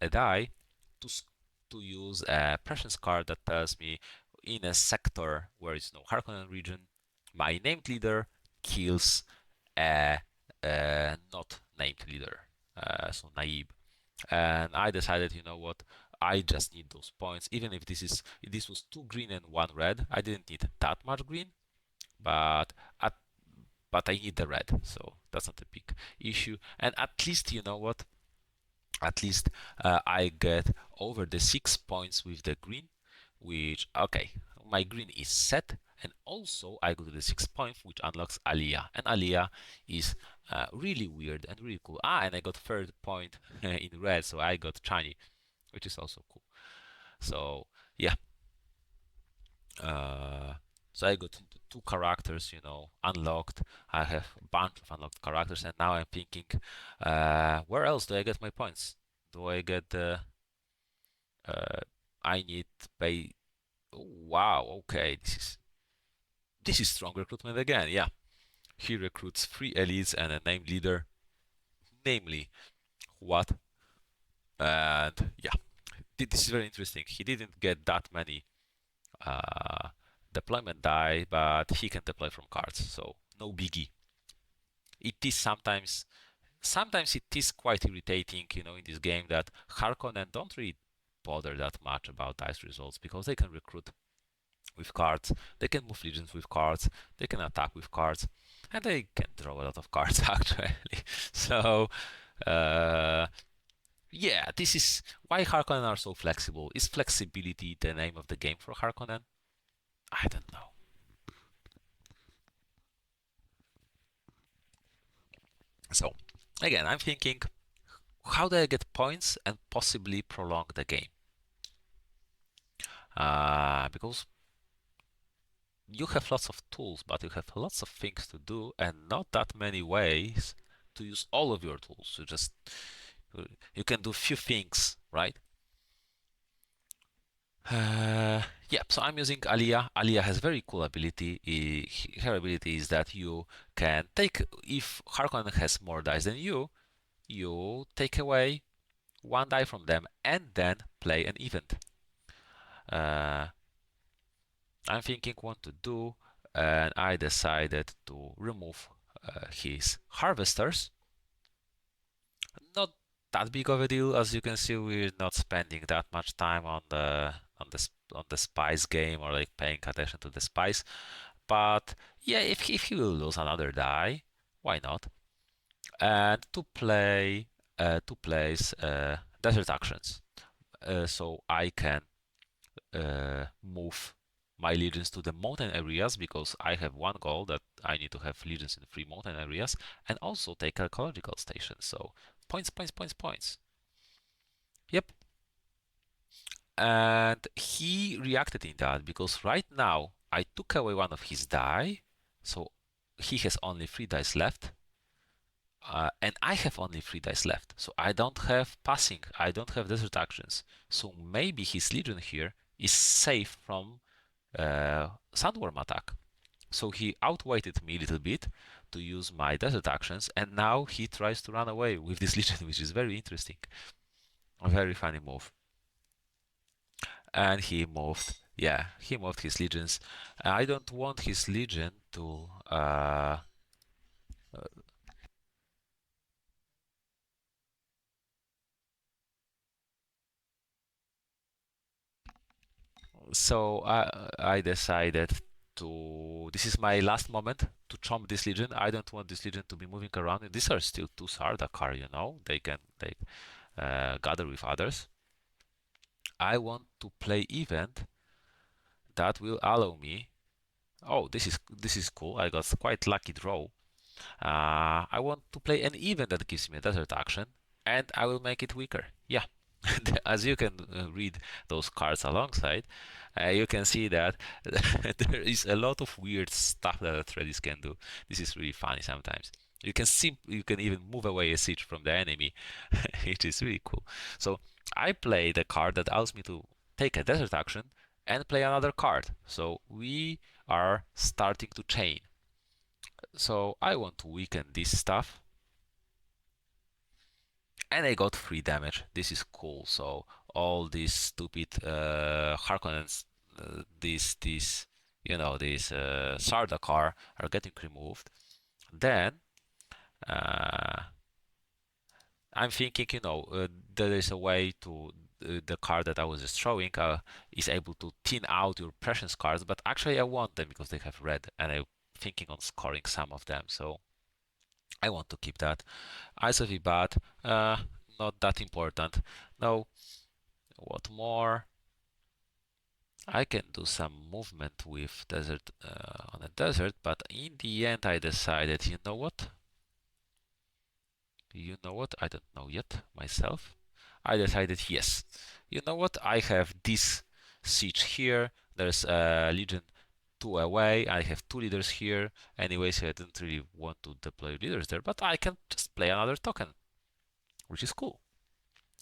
die to to use a prescience card that tells me in a sector where it's no Harkonnen region, my named leader kills a not named leader, so Naib. And I decided, you know what, I just need those points. Even if this was 2 green and 1 red, I didn't need that much green, but at, but I need the red, so that's not a big issue. And at least, you know what, at least I get over the 6 points with the green, which, okay, my green is set, and also I go to the 6th point, which unlocks Aliyah, and Aliyah is really weird and really cool. And I got 3rd point in red, so I got Chani, which is also cool. So yeah, so I got into 2 characters, unlocked. I have a bunch of unlocked characters, and now I'm thinking, where else do I get my points? Do I get the? I need to pay Oh, wow, okay, this is strong recruitment again. Yeah, he recruits three elites and a named leader, namely what? And yeah, this is very interesting. He didn't get that many uh, deployment die, but he can deploy from cards, so no biggie. It is sometimes it is quite irritating, in this game that Harkonnen don't really bother that much about dice results because they can recruit with cards, they can move legions with cards, they can attack with cards, and they can draw a lot of cards actually. So, uh, yeah, this is why Harkonnen are so flexible. Is flexibility the name of the game for Harkonnen? I don't know. So, again, I'm thinking, how do I get points and possibly prolong the game? Because you have lots of tools, but you have lots of things to do and not that many ways to use all of your tools. You can do few things, right? Yeah, so I'm using Alia. Alia has very cool ability. Her ability is that you can take, if Harkonnen has more dice than you take away one die from them and then play an event. Uh, I'm thinking what to do, and I decided to remove his harvesters. Not that big of a deal, as you can see. We're not spending that much time on the spice game or like paying attention to the spice. But yeah, if he will lose another die, why not? And to place desert actions, so I can move my legions to the mountain areas because I have one goal that I need to have legions in three mountain areas and also take archaeological stations. So points, points, points, points. Yep. And he reacted in that because right now I took away one of his die, so he has only three dice left. And I have only three dice left, so I don't have passing, I don't have desert actions. So maybe his legion here is safe from sandworm attack. So he outweighted me a little bit to use my desert actions, and now he tries to run away with this legion, which is very interesting. A very funny move. And he moved his legions. I don't want his legion to. So I decided to. This is my last moment to chomp this legion. I don't want this legion to be moving around. These are still two Sardaukar. They can gather with others. I want to play event that will allow me. Oh, this is cool. I got quite lucky draw. I want to play an event that gives me a desert action, and I will make it weaker. Yeah, as you can read those cards alongside, you can see that there is a lot of weird stuff that Atredis can do. This is really funny sometimes. You can even move away a siege from the enemy, which is really cool. So I play the card that allows me to take a desert action and play another card. So we are starting to chain. So I want to weaken this stuff, and I got 3 damage. This is cool. So all these stupid Harkonnens, these Sardaukar are getting removed. Then uh, I'm thinking, there is a way to the card that I was just showing is able to thin out your prescience cards, but actually I want them because they have red, and I'm thinking on scoring some of them. So I want to keep that. Eyes of Ibad, not that important. Now, what more? I can do some movement with desert on a desert, but in the end I decided, you know what? You know what? I don't know yet myself. I decided, yes. You know what? I have this siege here. There's a legion 2 away. I have 2 leaders here. Anyways, I didn't really want to deploy leaders there, but I can just play another token, which is cool.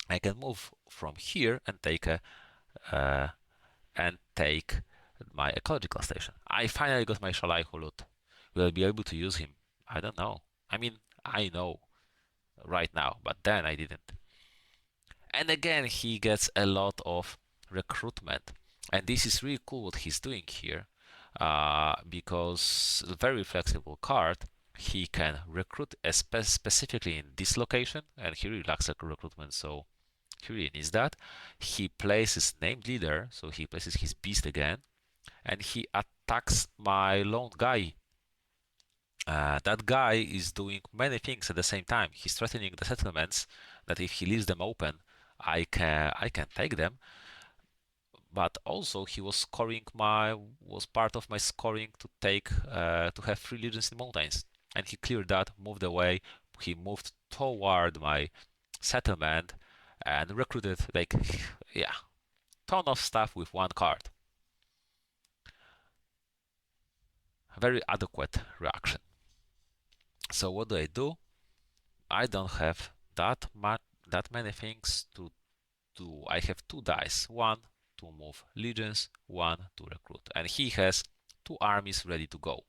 I can move from here and take a and take my ecological station. I finally got my Shalai Hulut. Will I be able to use him? I don't know. I mean, I know right now, but then I didn't. And again, he gets a lot of recruitment. And this is really cool what he's doing here, because very flexible card, he can recruit specifically in this location, and he really lacks recruitment, so he really needs that. He places named leader, so he places his beast again, and he attacks my lone guy. That guy is doing many things at the same time. He's threatening the settlements that if he leaves them open, I can take them. But also he was part of my scoring to take to have 3 legions in mountains, and he cleared that, moved away. He moved toward my settlement and recruited like yeah, ton of stuff with one card. Very adequate reaction. So what do? I don't have that many things to do. I have 2 dice, one to move legions, one to recruit, and he has 2 armies ready to go.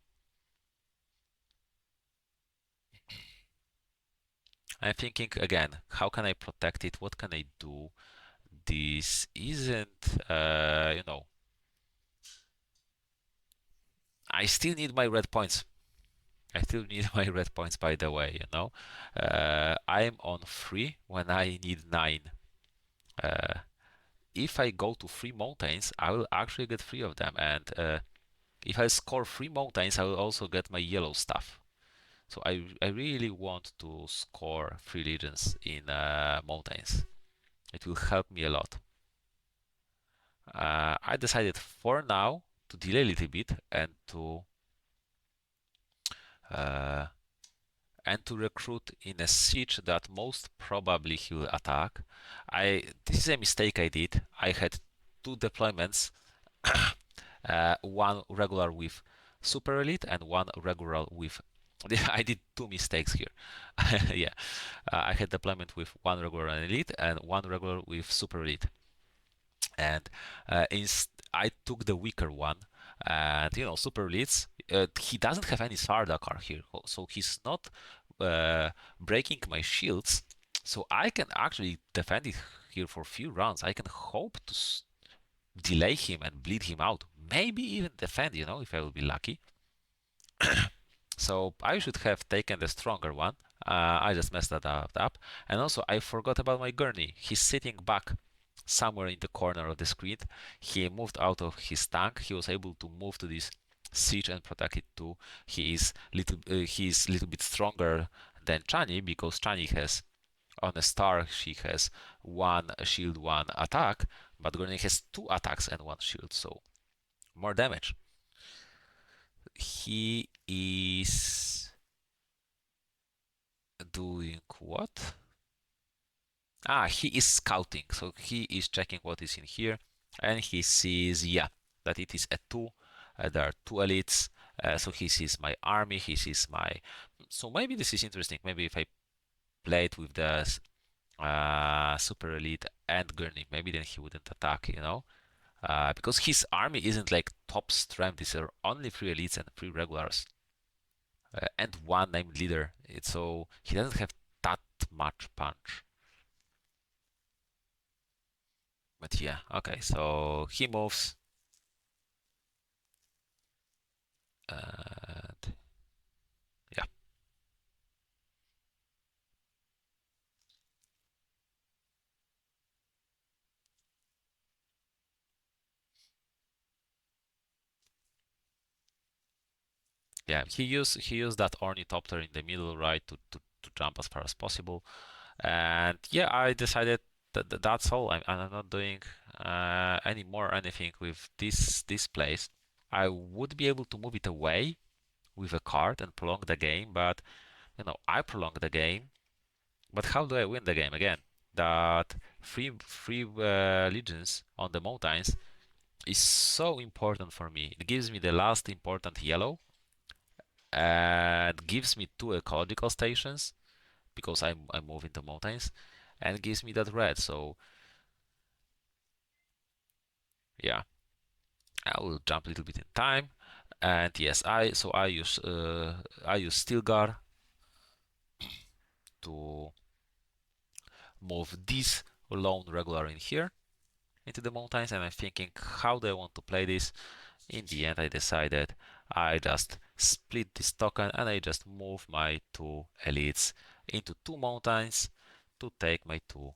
I'm thinking again, how can I protect it? What can I do? This isn't, I still need my red points. I still need my red points, by the way. I'm on 3 when I need 9. Uh, if I go to 3 mountains, I will actually get 3 of them. And if I score 3 mountains, I will also get my yellow stuff. So I really want to score 3 legions in mountains. It will help me a lot. I decided for now to delay a little bit uh, and to recruit in a siege that most probably he will attack. This is a mistake I did. I had 2 deployments, one regular with super elite and one regular with. I did 2 mistakes here. Yeah, I had deployment with one regular and elite and one regular with super elite, and I took the weaker one. And super elites. He doesn't have any Sardakar here, so he's not breaking my shields. So I can actually defend it here for a few rounds. I can hope to delay him and bleed him out. Maybe even defend, if I will be lucky. So I should have taken the stronger one. I just messed that up. And also, I forgot about my gurney. He's sitting back somewhere in the corner of the screen. He moved out of his tank. He was able to move to this siege and protect it too. He's little bit stronger than Chani, because Chani has on a star she has 1 shield, 1 attack, but Gurney has 2 attacks and 1 shield, so more damage. He is doing what? He is scouting, so he is checking what is in here, and he sees, yeah, that it is a 2. There are 2 elites, so he sees my army, he sees my. So maybe this is interesting. Maybe if I play it with the super elite and Gurney, maybe then he wouldn't attack. Because his army isn't like top strength. These are only 3 elites and 3 regulars, and 1 named leader. So he doesn't have that much punch. But yeah, okay. So he moves, and yeah, yeah. He used that ornithopter in the middle, right, to jump as far as possible. And yeah, I decided that's all. I'm not doing any more anything with this place. I would be able to move it away with a card and prolong the game, but I prolong the game. But how do I win the game again? That free legions on the mountains is so important for me. It gives me the last important yellow and gives me 2 ecological stations because I'm moving the mountains, and gives me that red. So yeah. I will jump a little bit in time, and yes, I use Stilgar to move this lone regular in here into the mountains, and I'm thinking, how do I want to play this? In the end, I decided I just split this token and I just move my two elites into two mountains to take my two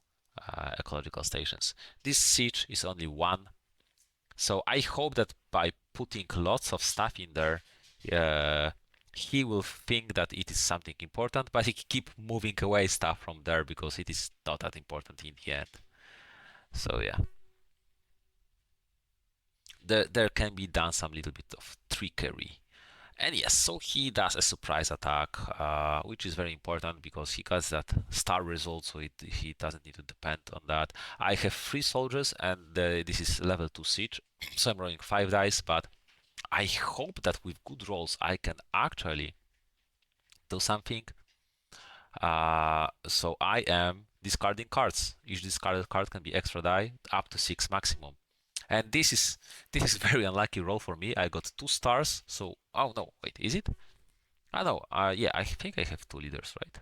ecological stations. This siege is only one, so I hope that by putting lots of stuff in there, uh, he will think that it is something important, but he keep moving away stuff from there because it is not that important in the end. So yeah, there can be done some little bit of trickery. And yes, so he does a surprise attack, which is very important because he gets that star result, so he doesn't need to depend on that. I have 3 soldiers, and this is level 2 siege, so I'm rolling 5 dice, but I hope that with good rolls I can actually do something. So I am discarding cards. Each discarded card can be extra die, up to 6 maximum. And this is very unlucky roll for me. I got 2 stars, so oh no, wait, is it? I know. Yeah, I think I have 2 leaders, right?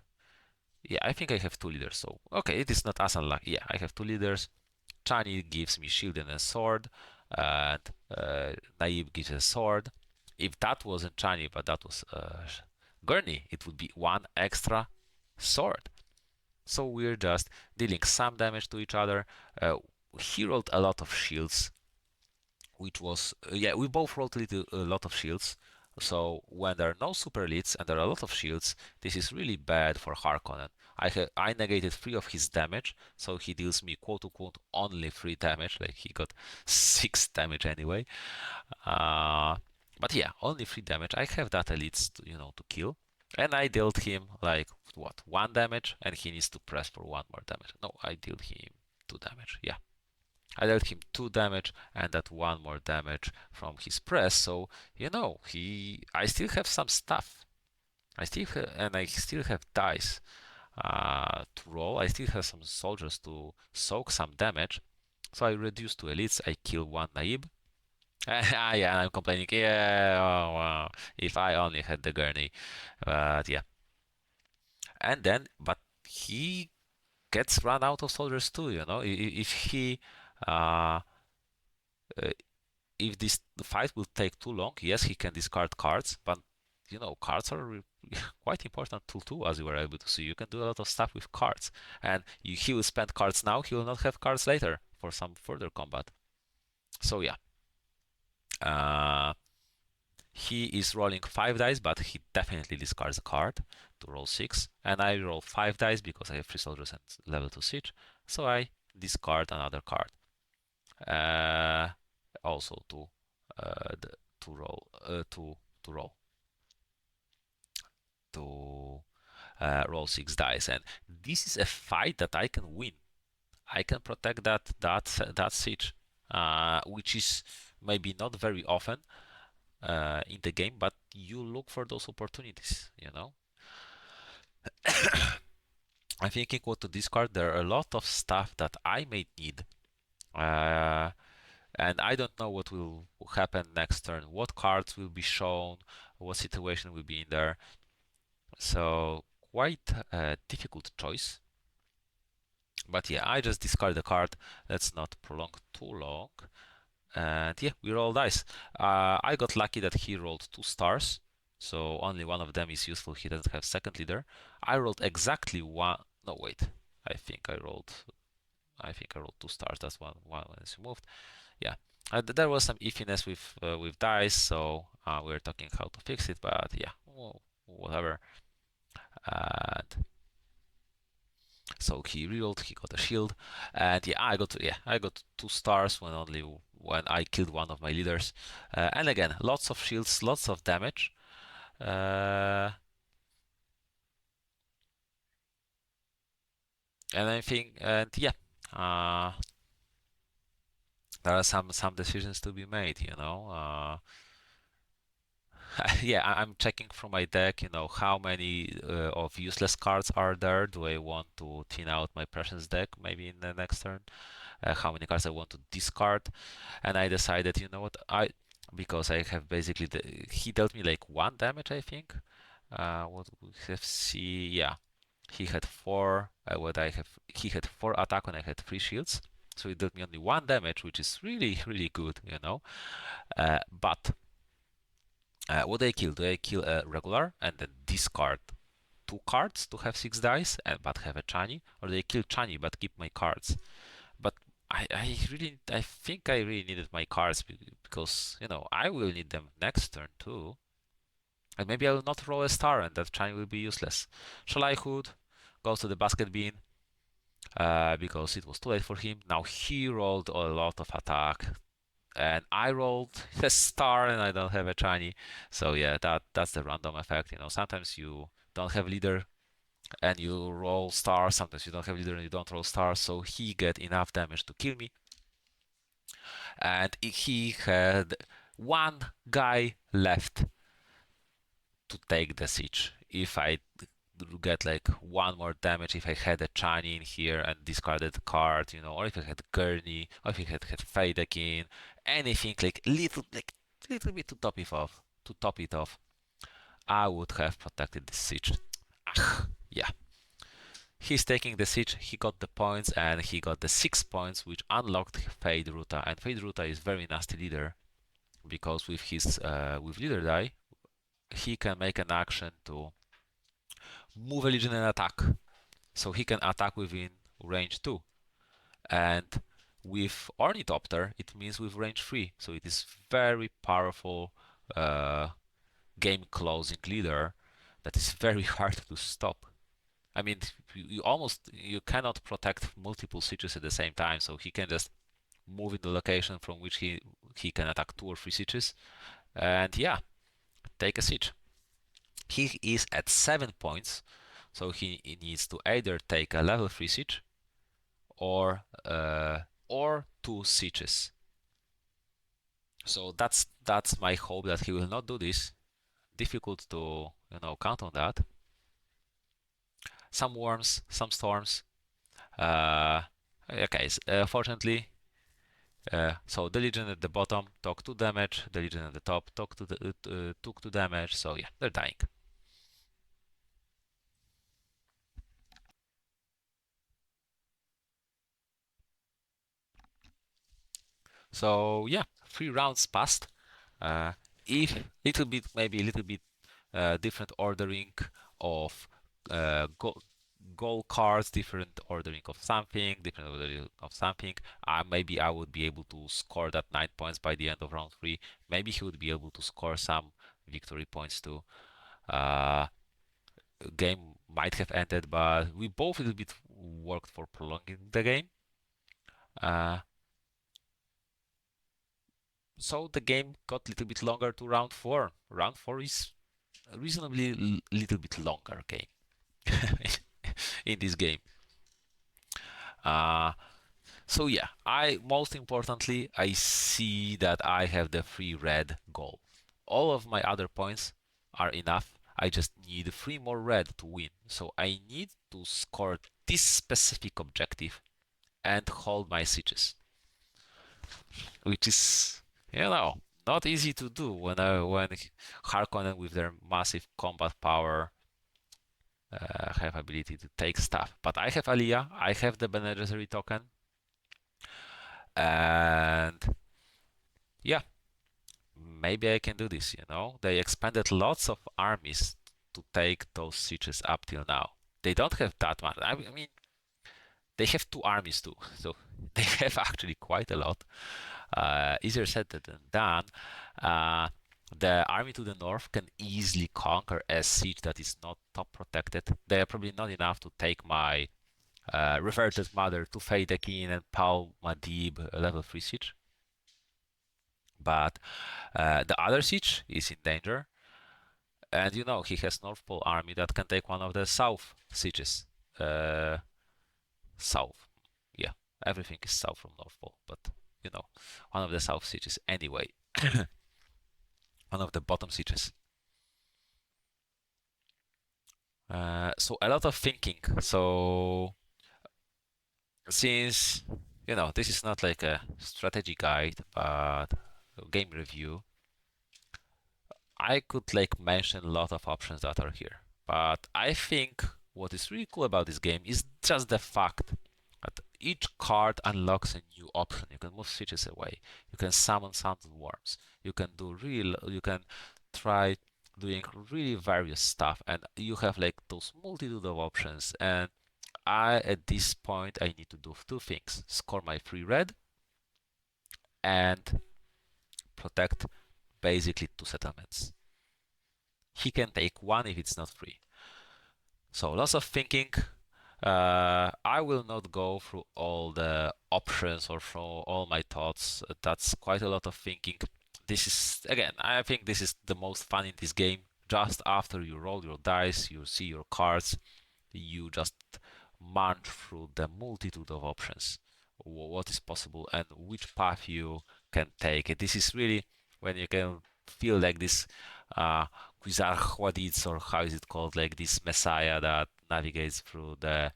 Yeah, I think I have 2 leaders. So okay, it is not as unlucky. Yeah, I have 2 leaders. Chani gives me shield and a sword, and Naib gives a sword. If that wasn't Chani, but that was Gurney, it would be 1 extra sword. So we're just dealing some damage to each other. He rolled a lot of shields, which was yeah, we both rolled a lot of shields. So when there are no super elites and there are a lot of shields, this is really bad for Harkonnen. I negated 3 of his damage, so he deals me quote unquote only 3 damage. Like he got 6 damage anyway. Uh, but yeah, only 3 damage. I have that elites to kill, and I dealt him like what 1 damage, and he needs to press for 1 more damage. No, I dealt him 2 damage. Yeah. I dealt him 2 damage and that 1 more damage from his press. So I still have some stuff. I still have dice to roll. I still have some soldiers to soak some damage. So I reduce 2 elites. I kill 1 Naib. Yeah, I'm complaining. Yeah, oh, wow. If I only had the gurney, but yeah. And then, but he gets run out of soldiers too. If he uh, uh, if this fight will take too long, yes, he can discard cards, but cards are quite important tool too, as you were able to see. You can do a lot of stuff with cards, and he will spend cards now. He will not have cards later for some further combat. So yeah, uh, he is rolling 5 dice, but he definitely discards a card to roll 6, and I roll 5 dice because I have 3 soldiers and level 2 siege, so I discard another card. Also to roll to roll to roll 6 dice, and this is a fight that I can win. I can protect that siege, which is maybe not very often in the game, but you look for those opportunities. I'm thinking what to discard. There are a lot of stuff that I may need. Uh, and I don't know what will happen next turn, what cards will be shown, what situation will be in there. So quite a difficult choice. But yeah, I just discard the card. Let's not prolong too long. And yeah, we roll dice. I got lucky that he rolled 2 stars, so only one of them is useful. He doesn't have second leader. I rolled exactly one. No, wait. I think I rolled. I think I rolled 2 stars. That's one is removed. Yeah, there was some iffiness with dice, so we're talking how to fix it. But yeah, well, whatever. And so he rerolled. He got a shield, and yeah, I got 2 stars when I killed one of my leaders. And again, lots of shields, lots of damage. Uh, and I think, and yeah, uh, there are some decisions to be made. Yeah, I'm checking from my deck, how many of useless cards are there. Do I want to thin out my presence deck maybe in the next turn? how many cards I want to discard, and I decided, you know what, because I have basically he dealt me like 1 damage, I think. What we have see, yeah, he had 4. What I have, he had 4 attack and I had 3 shields, so he dealt me only 1 damage, which is really really good, you know. But what do I kill? Do I kill a regular and then discard 2 cards to have 6 dice and but have a Chani, or do I kill Chani but keep my cards? But I think I really needed my cards because you know I will need them next turn too, and maybe I will not roll a star and that Chani will be useless. Shalai Hood goes to the basket bin because it was too late for him. Now he rolled a lot of attack, and I rolled a star and I don't have a Chani. So yeah, that's the random effect. You know, sometimes you don't have leader and you roll stars. Sometimes you don't have leader and you don't roll stars. So he get enough damage to kill me, and he had 1 guy left to take the siege. If I get like 1 more damage, if I had a Chani in here and discarded a card, you know, or if I had Gurney, or if I had Feydekin, anything like little bit to top it off, I would have protected the siege. Yeah. He's taking the siege, he got the points, and he got the 6 points, which unlocked Fade Ruta. And Fade Ruta is very nasty leader, because with his with leader die, he can make an action to move a legion and attack. So he can attack within range 2. And with Ornithopter, it means with range 3. So it is very powerful game closing leader that is very hard to stop. I mean, you cannot protect multiple sieges at the same time, so he can just move in the location from which he can attack 2 or 3 sieges, and yeah, take a siege. He is at 7 points, so he needs to either take a level 3 siege or 2 sieges. So that's my hope that he will not do this. Difficult to count on that. Some worms, some storms. Okay, fortunately, so the Legion at the bottom took 2 damage, the Legion at the top took 2 damage, so yeah, they're dying. So yeah, 3 rounds passed. Uh, if little bit, maybe a little bit different ordering of goal cards, different ordering of something, different ordering of something. Maybe I would be able to score that 9 points by the end of round 3. Maybe he would be able to score some victory points too. Game might have ended, but we both a little bit worked for prolonging the game. Uh, so the game got a little bit longer to round 4. Round 4 is a reasonably little bit longer game in this game. Uh, so yeah, most importantly, I see that I have the 3 red goal. All of my other points are enough. I just need 3 more red to win. So I need to score this specific objective and hold my sieges, which is, not easy to do when Harkonnen with their massive combat power have ability to take stuff. But I have Aliyah, I have the Bene Gesserit token, and yeah, maybe I can do this. They expanded lots of armies to take those sieges up till now. They don't have that much. I mean, they have 2 armies too, so they have actually quite a lot. Easier said than done. Uh, the army to the north can easily conquer a siege that is not top protected. They are probably not enough to take my reverted mother to Feydekin and Paul Madib level 3 siege. But the other siege is in danger. And he has North Pole army that can take one of the south sieges. South. Yeah, everything is south from North Pole, but one of the south sieges anyway. One of the bottom sieges. So a lot of thinking. So since this is not like a strategy guide, but a game review. I could like mention a lot of options that are here, but I think what is really cool about this game is just the fact that each card unlocks a new option. You can move switches away. You can summon sounded worms. You can try doing really various stuff, and you have like those multitude of options. And at this point, I need to do two things: score my free red and protect basically two settlements. He can take one if it's not free. So lots of thinking. I will not go through all the options or through all my thoughts. That's quite a lot of thinking. This is, again, I think this is the most fun in this game. Just after you roll your dice, you see your cards, you just march through the multitude of options, what is possible and which path you can take. This is really when you can feel like this Quizar Hwadits, or how is it called, like this messiah that navigates through the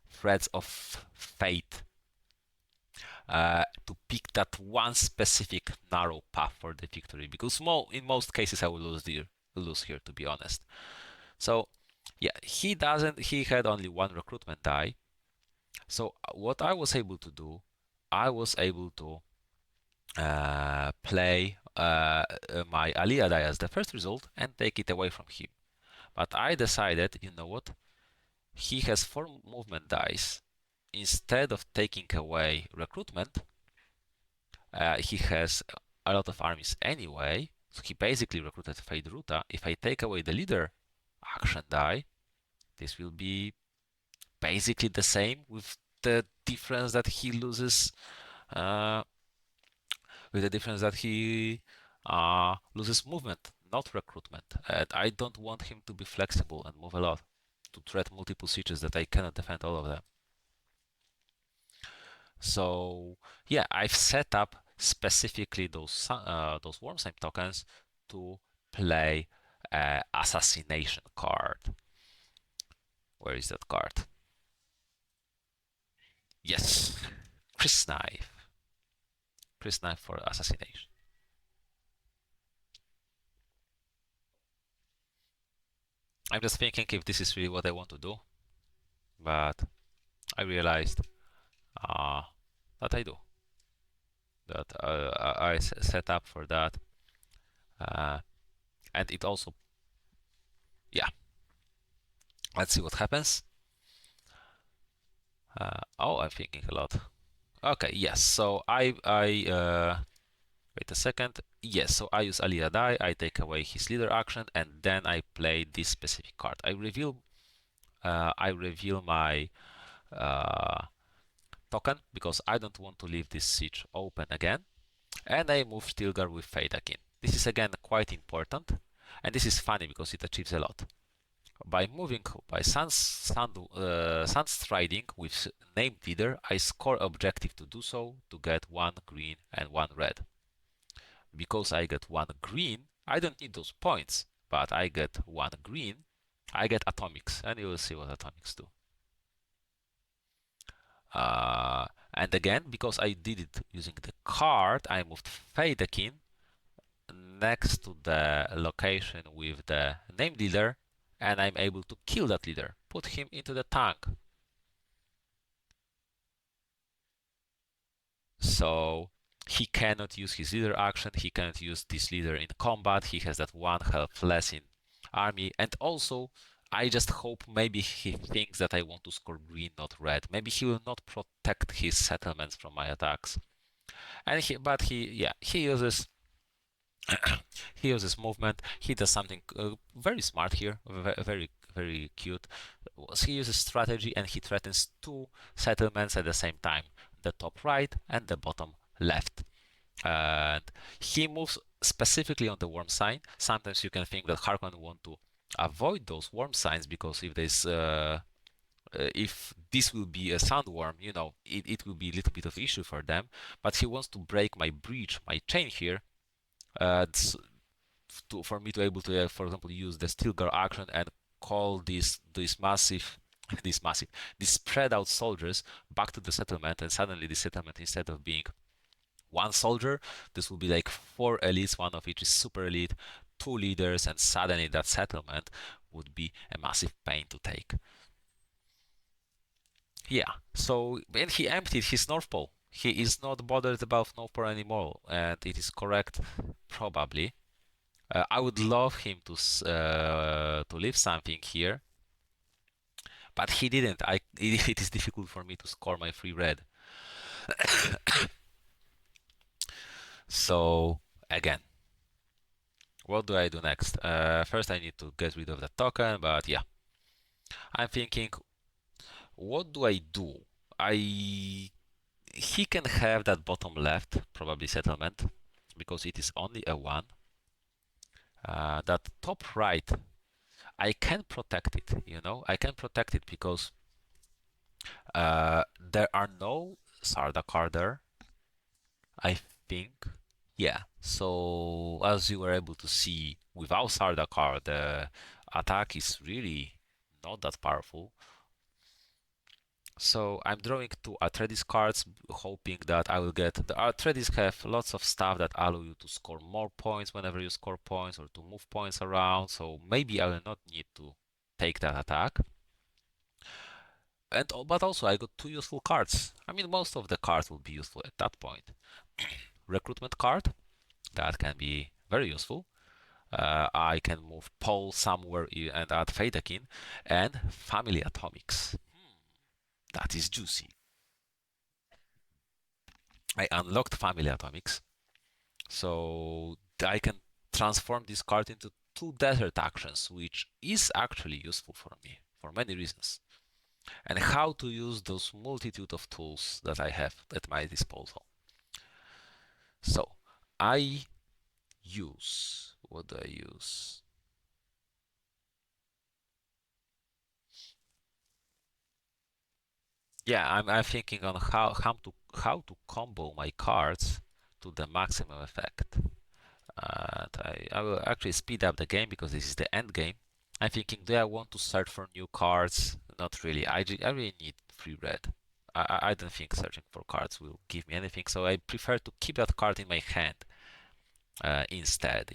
threads of fate to pick that one specific narrow path for the victory. Because in most cases I will lose here, to be honest. So yeah, he doesn't. He had only one recruitment die. So what I was able to do, I was able to play my Aliyah die as the first result and take it away from him. But I decided, you know what? He has 4 movement dice. Instead of taking away recruitment, he has a lot of armies anyway. So he basically recruited Fade Ruta. If I take away the leader action die, this will be basically the same, with the difference that he loses uh, loses movement, not recruitment. And I don't want him to be flexible and move a lot to threat multiple sieges that I cannot defend all of them. So yeah, I've set up specifically those Wormsheim tokens to play assassination card. Where is that card? Yes, Chris Knife. Chris Knife for assassination. I'm just thinking if this is really what I want to do, but I realized uh, that I do. That I set up for that, and it also, yeah. Let's see what happens. Oh, I'm thinking a lot. Okay, yes. So wait a second. Yes, so I use Aliyah die. I take away his leader action, and then I play this specific card. I reveal my token because I don't want to leave this siege open again, and I move Stilgar with Fadakin. This is again quite important, and this is funny because it achieves a lot. By moving by Sunstriding with named leader, I score objective to do so to get 1 green and 1 red. Because I get 1 green, I don't need those points, but I get 1 green, I get atomics, and you will see what atomics do. And again, because I did it using the card, I moved Fadakin next to the location with the named leader, and I'm able to kill that leader, put him into the tank. So he cannot use his leader action, he cannot use this leader in combat, he has that 1 health less in army, and also I just hope maybe he thinks that I want to score green, not red. Maybe he will not protect his settlements from my attacks. And he uses he uses movement. He does something very smart here, very very cute. He uses strategy and he threatens 2 settlements at the same time, the top right and the bottom left. And he moves specifically on the worm sign. Sometimes you can think that Harkonnen want to avoid those worm signs because if this will be a sandworm, it will be a little bit of issue for them. But he wants to break my breach, my chain here, for me to able to, for example, use the Stilgar action and call this massive This massive, these spread out soldiers back to the settlement, and suddenly the settlement, instead of being one soldier, this will be like four elites, one of each is super elite, two leaders, and suddenly that settlement would be a massive pain to take. Yeah, so and he emptied his North Pole. He is not bothered about North Pole anymore, and it is correct, probably. I would love him to leave something here, but he didn't. It is difficult for me to score my free red. So again, what do I do next? First, I need to get rid of the token, but yeah, I'm thinking, what do I do? I He can have that bottom left, probably settlement, because it is only a one. That top right, I can protect it. I can protect it because there are no Sardaukar there, I think. Yeah, so as you were able to see, without Sardaukar, the attack is really not that powerful. So I'm drawing two Atredis cards, hoping that I will get... The Atredis have lots of stuff that allow you to score more points whenever you score points, or to move points around, so maybe I will not need to take that attack. But also I got two useful cards. I mean, most of the cards will be useful at that point. Recruitment card, that can be very useful. I can move Paul somewhere and add Fadakin, and Family Atomics. That is juicy. I unlocked Family Atomics, so I can transform this card into two desert actions, which is actually useful for me for many reasons. And how to use those multitude of tools that I have at my disposal. So I use, what do I use? Yeah, I'm thinking on how to combo my cards to the maximum effect. And I will actually speed up the game because this is the end game. I'm thinking, do I want to search for new cards? Not really. I really need free red. I don't think searching for cards will give me anything, so I prefer to keep that card in my hand instead.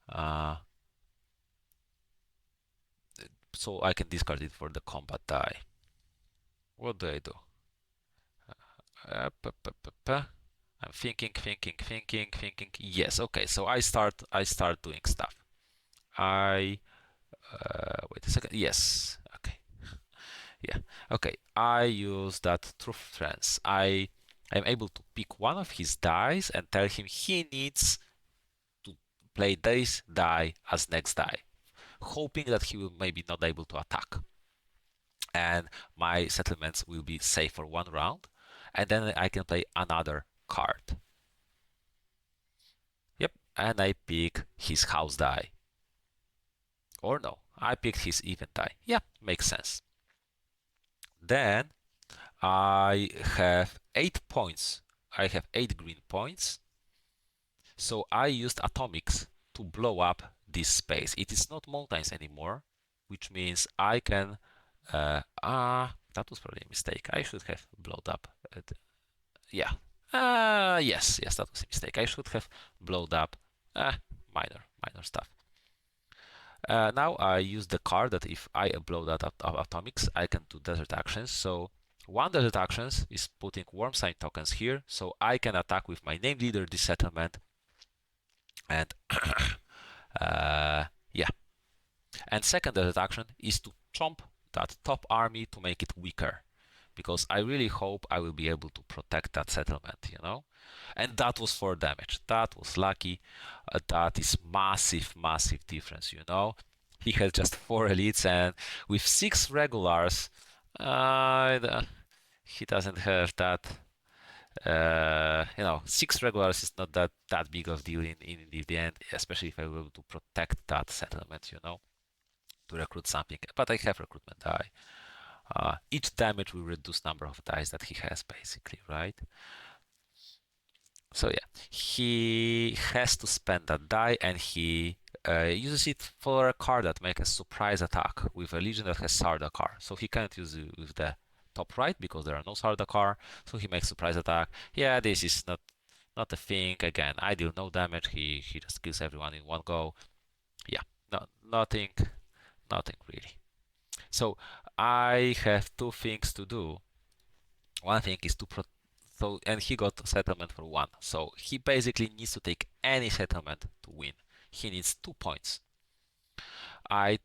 Uh, so I can discard it for the combat die. What do I do? I'm thinking. Yes, okay. So I start doing stuff. I wait a second. Yes. Okay. Yeah. Okay. I use that truth trance. I am able to pick one of his dice and tell him he needs to play this die as next die, hoping that he will maybe not able to attack, and my settlements will be safe for one round, and then I can play another card. Yep. And I pick his house die. Or no, I picked his event die. Yeah, makes sense. Then I have 8 points. I have 8 green points. So I used atomics to blow up this space. It is not mountains anymore, which means I can... that was probably a mistake. I should have blown up. Yeah. Yes, that was a mistake. I should have blown up. Minor stuff. Now I use the card that if I blow that atomics, I can do desert actions. So one desert actions is putting worm sign tokens here, so I can attack with my name leader this settlement. And yeah. And second desert action is to chomp that top army to make it weaker, because I really hope I will be able to protect that settlement. And that was 4 damage. That was lucky. That is massive difference. He has just 4 elites, and with 6 regulars, he doesn't have that. 6 regulars is not that big of deal in the end, especially if I will to protect that settlement, to recruit something. But I have recruitment die. Each damage will reduce number of dice that he has, basically, right? So yeah, he has to spend that die, and he uses it for a card that makes a surprise attack with a legion that has Sardaukar. So he can't use it with the top right because there are no Sardaukar. So he makes surprise attack. Yeah, this is not a thing. Again, I deal no damage. He just kills everyone in one go. Yeah, nothing really. So I have two things to do. One thing is to so, and he got settlement for one. So he basically needs to take any settlement to win. He needs 2 points. I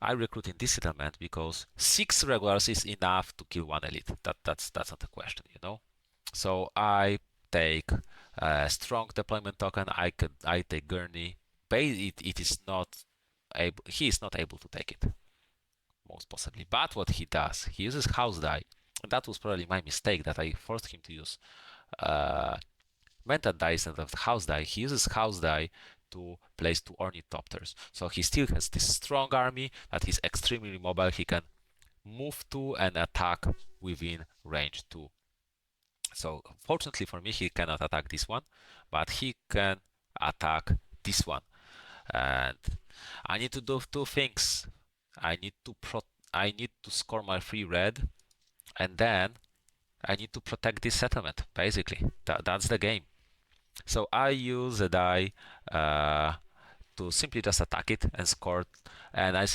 I recruit in this settlement because 6 regulars is enough to kill one elite. That's not a question, you know. So I take a strong deployment token. I take Gurney. It is not able. He is not able to take it, most possibly. But what he does, he uses house die. And that was probably my mistake that I forced him to use uh, mental die instead of house die. He uses house die to place 2 ornithopters. So he still has this strong army that is extremely mobile. He can move to and attack within range 2. So fortunately for me, he cannot attack this one, but he can attack this one. And I need to do 2 things. I need to I need to score my free red, and then I need to protect this settlement. Basically, that's the game. So I use a die to simply just attack it and score. And I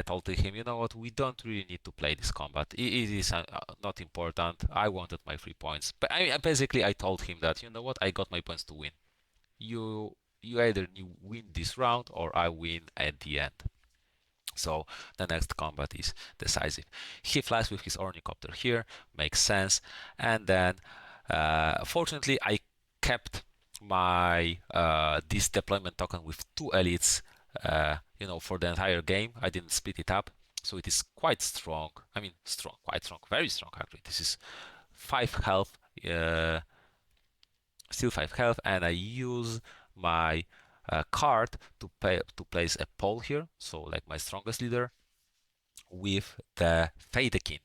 told him, you know what, we don't really need to play this combat. It is not important. I wanted my 3 points. But basically, I told him that, you know what, I got my points to win. You either win this round or I win at the end. So the next combat is decisive. He flies with his ornithopter here, makes sense. And then, fortunately, I kept my this deployment token with 2 elites, for the entire game. I didn't split it up, so it is quite strong. I mean, strong, quite strong, very strong actually. This is 5 health, still 5 health, and I use my card to place a pole here, so like my strongest leader, with the Feydekin.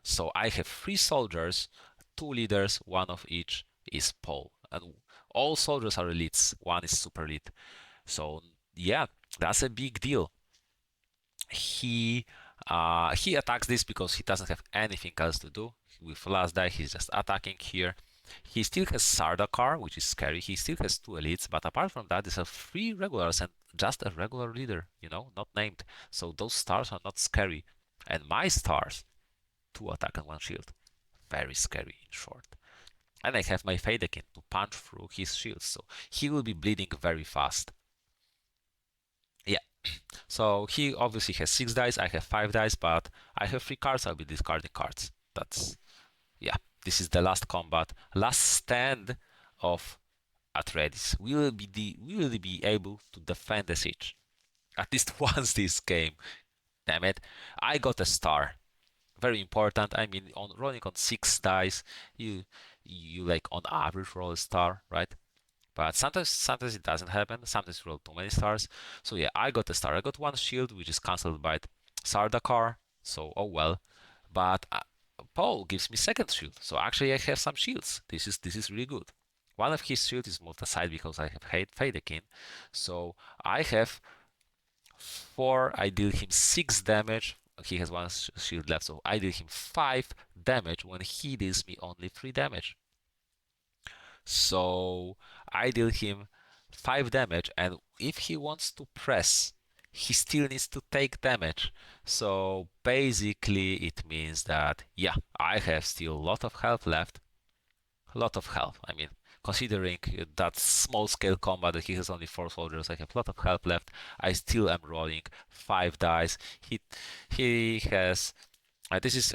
So I have 3 soldiers, 2 leaders, one of each is pole, and all soldiers are elites. One is super elite. So yeah, that's a big deal. He attacks this because he doesn't have anything else to do. With last die, he's just attacking here. He still has Sardaukar, which is scary. He still has 2 elites, but apart from that, there's 3 regulars and just a regular leader, not named. So those stars are not scary. And my stars, 2 attack and 1 shield. Very scary, in short. And I have my Feydekin to punch through his shields, so he will be bleeding very fast. Yeah, so he obviously has 6 dice, I have 5 dice, but I have 3 cards, I'll be discarding cards. Yeah, this is the last combat, last stand of Atredis. We will be able to defend the siege at least once this game. Damn it, I got a star. Very important. I mean, on rolling on 6 dice, you like on average roll a star, right? But sometimes it doesn't happen. Sometimes you roll too many stars. So yeah, I got a star. I got 1 shield, which is cancelled by Sardaukar. So oh well. But Paul gives me second shield. So actually, I have some shields. This is really good. One of his shields is moved aside because I have Feydekin. So I have 4. I deal him 6 damage. He has 1 shield left, so I deal him 5 damage when he deals me only 3 damage. So I deal him 5 damage, and if he wants to press, he still needs to take damage. So basically, it means that, yeah, I have still a lot of health left. A lot of health. I mean, considering that small scale combat that he has only 4 soldiers, I have a lot of health left. I still am rolling 5 dice. He has. This is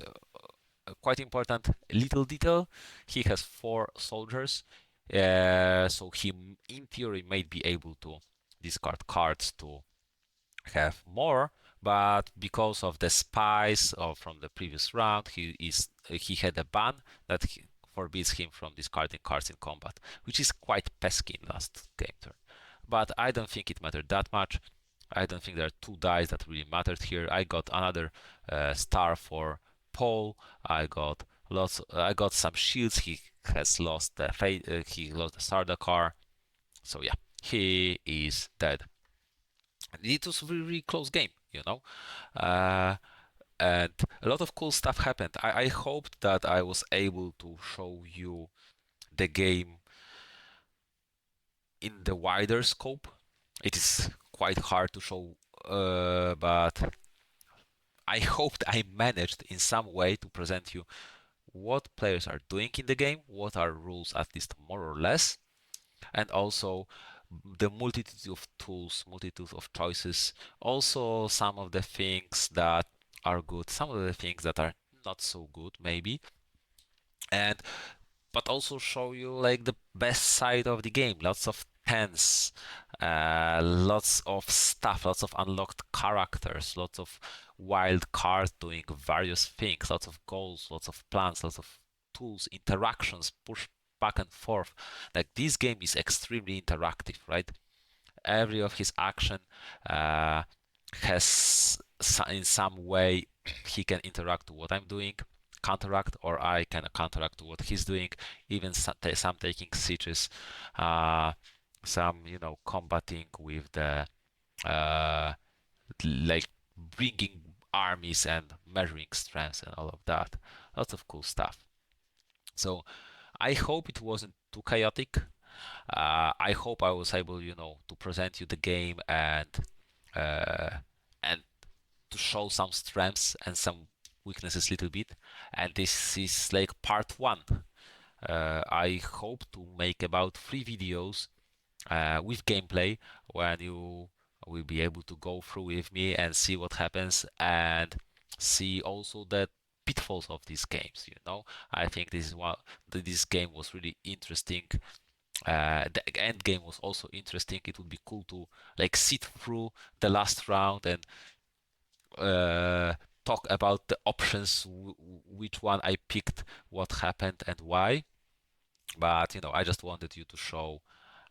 quite important little detail. He has 4 soldiers, so he in theory might be able to discard cards to have more, but because of the spies from the previous round, he had a ban that forbids him from discarding cards in combat, which is quite pesky in last game turn. But I don't think it mattered that much. I don't think there are 2 dice that really mattered here. I got another star for Paul. I got some shields. He has lost the fate. He lost the Sardaukar. So yeah, he is dead. It was a really, really close game, you know. Uh, and a lot of cool stuff happened. I hoped that I was able to show you the game in the wider scope. It is quite hard to show, but I hoped I managed in some way to present you what players are doing in the game, what are rules at least more or less, and also the multitude of tools, multitude of choices, also some of the things that are good, some of the things that are not so good maybe, and but also show you like the best side of the game. Lots of tens, lots of stuff, lots of unlocked characters, lots of wild cards doing various things, lots of goals, lots of plans, lots of tools, interactions, push back and forth. Like this game is extremely interactive, right? Every of his action uh, has in some way he can interact to what I'm doing, counteract, or I can counteract to what he's doing. Even some taking sieges, uh, some combating with the uh, like bringing armies and measuring strengths and all of that. Lots of cool stuff. So I hope it wasn't too chaotic. I hope I was able, to present you the game uh, and to show some strengths and some weaknesses a little bit. And this is like part one. I hope to make about 3 videos with gameplay when you will be able to go through with me and see what happens and see also the pitfalls of these games. I think this is what this game was really interesting. The end game was also interesting. It would be cool to like sit through the last round and uh, talk about the options, which one I picked, what happened, and why. But I just wanted you to show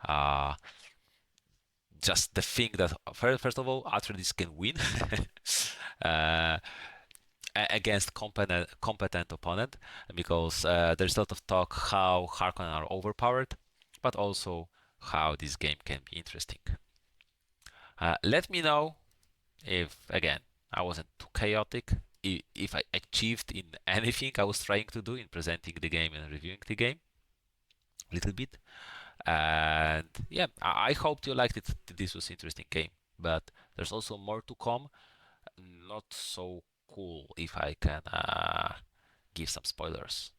uh, just the thing that first of all, Atredis can win uh, against competent opponent, because there's a lot of talk how Harkonnen are overpowered, but also how this game can be interesting. Let me know if again I wasn't too chaotic, if I achieved in anything I was trying to do in presenting the game and reviewing the game a little bit. And yeah, I hope you liked it. This was interesting game, but there's also more to come. Not so cool if I can give some spoilers.